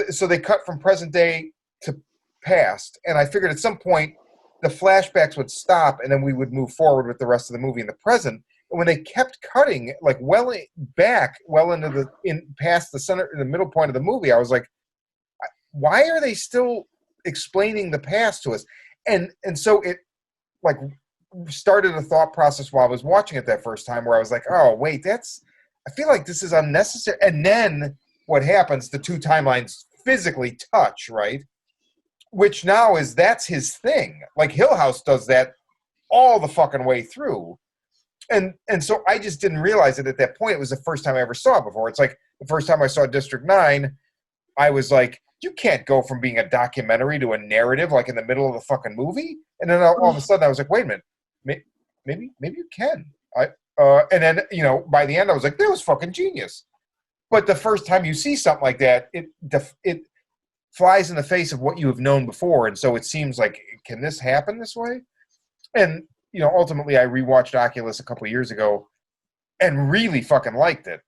So they cut from present day to past, and I figured at some point the flashbacks would stop, and then we would move forward with the rest of the movie in the present. And when they kept cutting, like well into past the center, the middle point of the movie, I was like, why are they still explaining the past to us? And so it like started a thought process while I was watching it that first time where I was like, oh wait, I feel like this is unnecessary. And then what happens, the two timelines physically touch, right? Which now that's his thing. Like Hill House does that all the fucking way through. And so I just didn't realize it at that point. It was the first time I ever saw it before. It's like the first time I saw District 9, I was like, you can't go from being a documentary to a narrative like in the middle of the fucking movie. And then all of a sudden I was like, wait a minute, maybe you can. And then, by the end I was like, that was fucking genius. But the first time you see something like that, it flies in the face of what you have known before. And so it seems like, can this happen this way? And, ultimately I rewatched Oculus a couple of years ago and really fucking liked it.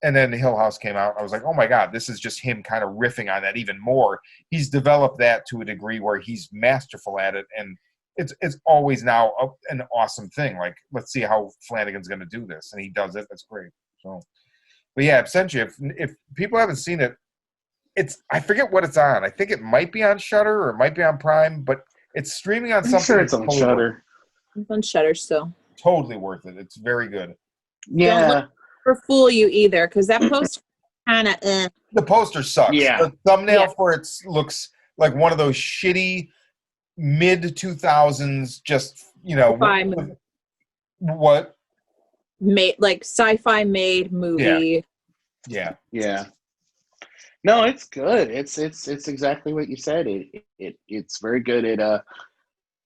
And then Hill House came out. I was like, oh my God, this is just him kind of riffing on that even more. He's developed that to a degree where he's masterful at it. And it's always now an awesome thing. Like, let's see how Flanagan's going to do this. And he does it. That's great. So, but yeah, Absentia, if people haven't seen it, I forget what it's on. I think it might be on Shudder or it might be on Prime, but it's streaming on something. I'm sure it's on Shudder. It's on Shudder still. Totally worth it. It's very good. Yeah. Don't let her fool you either, because that poster kind of. The poster sucks. Yeah. The thumbnail for it looks like one of those shitty mid 2000s, just what made like sci-fi made movie. Yeah. No, it's good. It's exactly what you said. It's very good.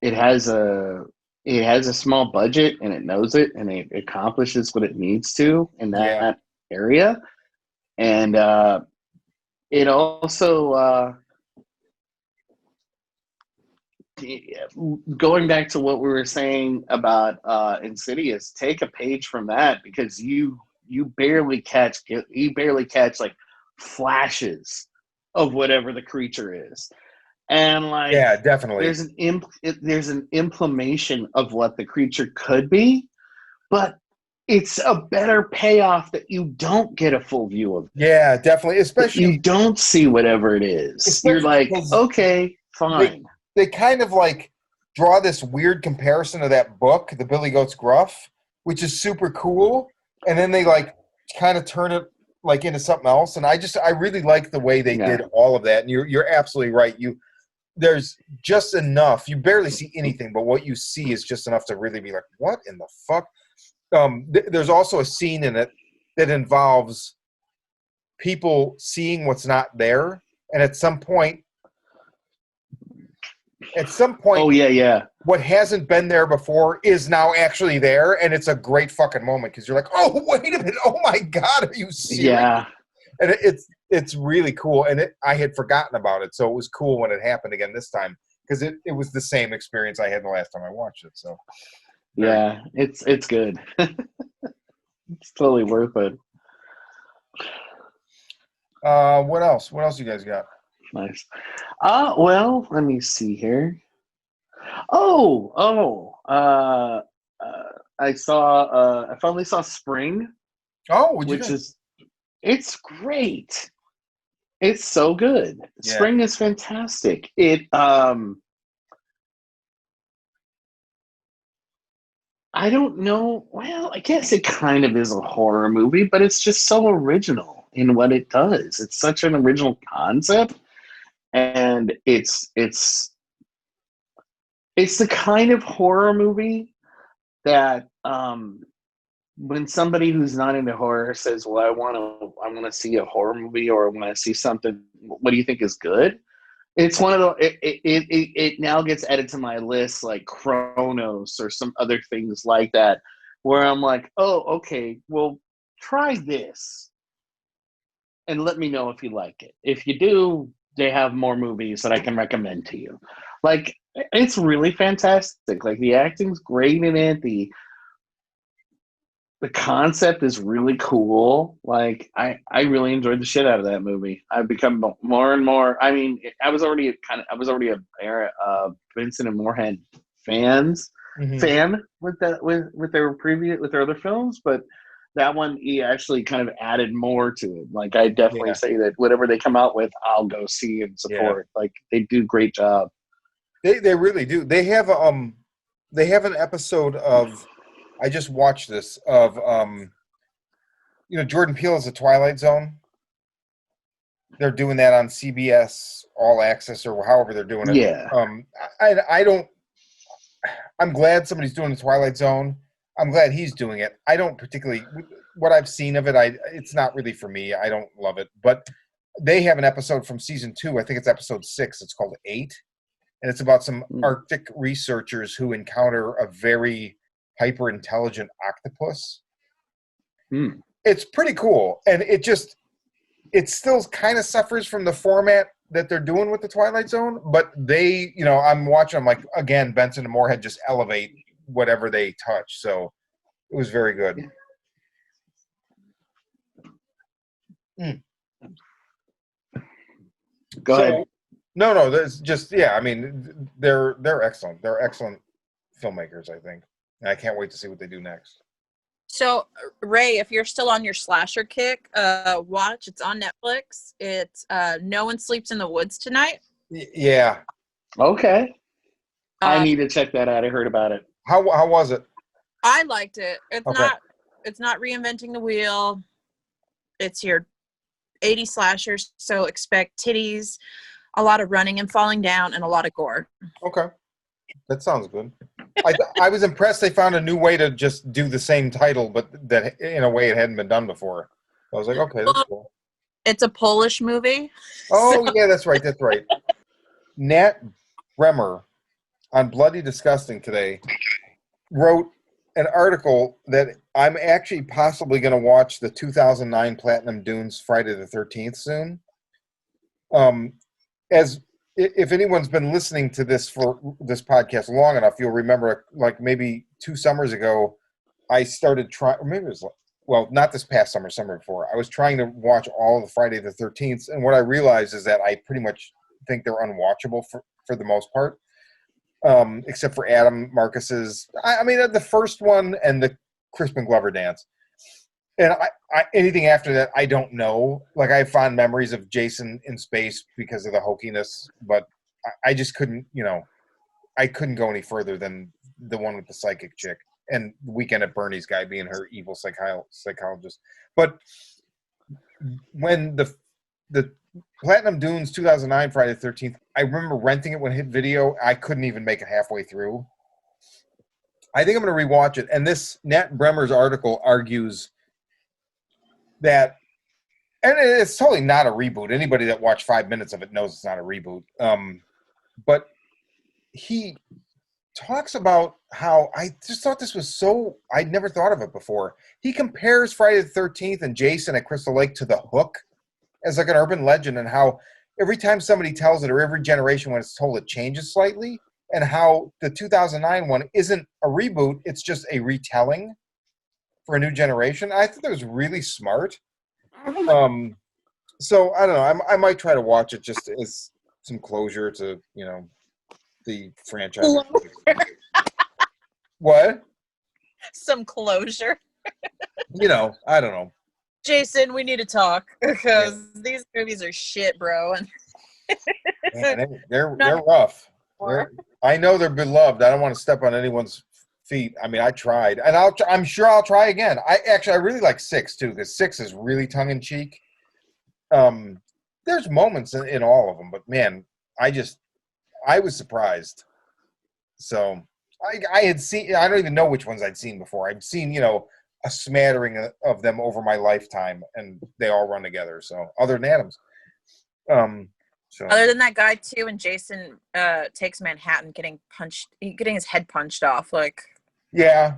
It has a small budget and it knows it and it accomplishes what it needs to in that area. And it also going back to what we were saying about Insidious, take a page from that because you barely catch like flashes of whatever the creature is. And like, Yeah, definitely. there's an implementation of what the creature could be, but it's a better payoff that you don't get a full view of it. Yeah, definitely. That Especially you don't see whatever it is. You're like, because okay, fine. they kind of like draw this weird comparison to that book, The Billy Goat's Gruff, which is super cool. And then they like kind of turn it like into something else. And I really like the way they did all of that. And you're absolutely right. There's just enough. You barely see anything, but what you see is just enough to really be like, what in the fuck? There's also a scene in it that involves people seeing what's not there, and at some point, Oh yeah. what hasn't been there before is now actually there, and it's a great fucking moment because you're like, oh wait a minute, oh my god, are you serious? Yeah. And it's really cool, and I had forgotten about it, so it was cool when it happened again this time because it was the same experience I had the last time I watched it. So yeah, it's good. It's totally worth it. What else? What else you guys got? Nice. Well, let me see here. I finally saw Spring, it's great. It's so good. Yeah. Spring is fantastic. I don't know. Well, I guess it kind of is a horror movie, but it's just so original in what it does. It's such an original concept, and it's the kind of horror movie that when somebody who's not into horror says, "Well, I want to see a horror movie, or I want to see something. What do you think is good?" It's one of the. It now gets added to my list, like Chronos or some other things like that, where I'm like, "Oh, okay, well, try this, and let me know if you like it. If you do, they have more movies that I can recommend to you." Like, it's really fantastic. Like, the acting's great in it. The concept is really cool. Like, I really enjoyed the shit out of that movie. I've become more and more. I mean, I was already a Vincent and Moorhead fan with their other films, but that one, he actually kind of added more to it. Like, I definitely say that whatever they come out with, I'll go see and support. Yeah. Like, they do a great job. They really do. They have an episode of, I just watched this, of Jordan Peele's The Twilight Zone. They're doing that on CBS All Access or however they're doing it. Yeah. I'm glad somebody's doing The Twilight Zone. I'm glad he's doing it. I don't particularly, what I've seen of it, it's not really for me. I don't love it. But they have an episode from season 2. I think it's episode 6. It's called 8. And it's about some Arctic researchers who encounter a very hyper-intelligent octopus. It's pretty cool. And it still kind of suffers from the format that they're doing with the Twilight Zone, but they, I'm watching them, like, again, Benson and Moorhead just elevate whatever they touch. So it was very good. Go ahead. No, that's just, I mean, they're excellent. They're excellent filmmakers, I think. And I can't wait to see what they do next. So, Ray, if you're still on your slasher kick, watch. It's on Netflix. It's No One Sleeps in the Woods Tonight. Yeah. Okay. I need to check that out. I heard about it. How was it? I liked it. It's not reinventing the wheel. It's your 80s slashers, so expect titties, a lot of running and falling down, and a lot of gore. Okay. That sounds good. I was impressed they found a new way to just do the same title, but that in a way it hadn't been done before. I was like, okay, that's cool. It's a Polish movie. Oh, so. Yeah, that's right. Nat Bremer on Bloody Disgusting today wrote an article that I'm actually possibly going to watch the 2009 Platinum Dunes Friday the 13th soon. If anyone's been listening to this podcast long enough, you'll remember, like, maybe 2 summers ago, I started trying, or maybe it was well, not this past summer, summer before. I was trying to watch all of Friday the 13th, and what I realized is that I pretty much think they're unwatchable for the most part, except for Adam Marcus's. I mean, the first one and the Crispin Glover dance. And anything after that, I don't know. Like, I have fond memories of Jason in space because of the hokiness, but I just couldn't, I couldn't go any further than the one with the psychic chick and Weekend at Bernie's guy being her evil psychologist. But when the Platinum Dunes 2009 Friday the 13th, I remember renting it when it hit video. I couldn't even make it halfway through. I think I'm going to rewatch it. And this Nat Bremer's article argues that, and it's totally not a reboot. Anybody that watched 5 minutes of it knows it's not a reboot. But he talks about how, I just thought this was so, I'd never thought of it before. He compares Friday the 13th and Jason at Crystal Lake to The Hook as like an urban legend, and how every time somebody tells it, or every generation when it's told, it changes slightly, and how the 2009 one isn't a reboot, it's just a retelling for a new generation. I think that was really smart. So I don't know. I might try to watch it just as some closure to, the franchise. What? Some closure. I don't know. Jason, we need to talk because these movies are shit, bro. Man, they're rough. I know they're beloved. I don't want to step on anyone's feet. I mean, I tried, and I'm sure I'll try again. I really like 6 too, because 6 is really tongue in cheek. There's moments in all of them, but man, I was surprised. So I had seen, I don't even know which ones I'd seen before. I'd seen, a smattering of them over my lifetime, and they all run together. So other than Adams. Other than that guy too, and Jason takes Manhattan getting his head punched off. Like, yeah,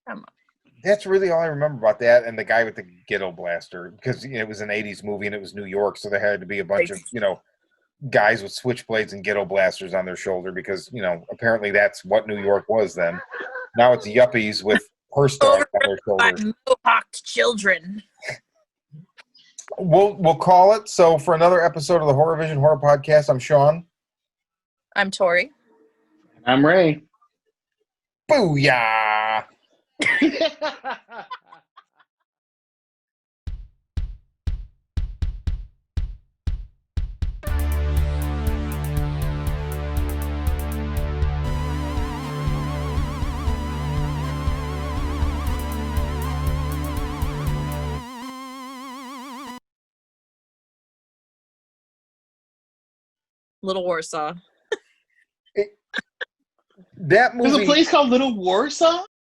come on. That's really all I remember about that, and the guy with the ghetto blaster, because it was an 80s movie and it was New York, so there had to be a bunch of guys with switchblades and ghetto blasters on their shoulder, because apparently that's what New York was then. Now it's yuppies with purse dogs on their shoulders. Mohawked children. We'll call it. So for another episode of the Horror Vision Horror Podcast, I'm Shawn. I'm Tori. I'm Ray. Booyah! Little Warsaw. That movie. There's a place called Little Warsaw?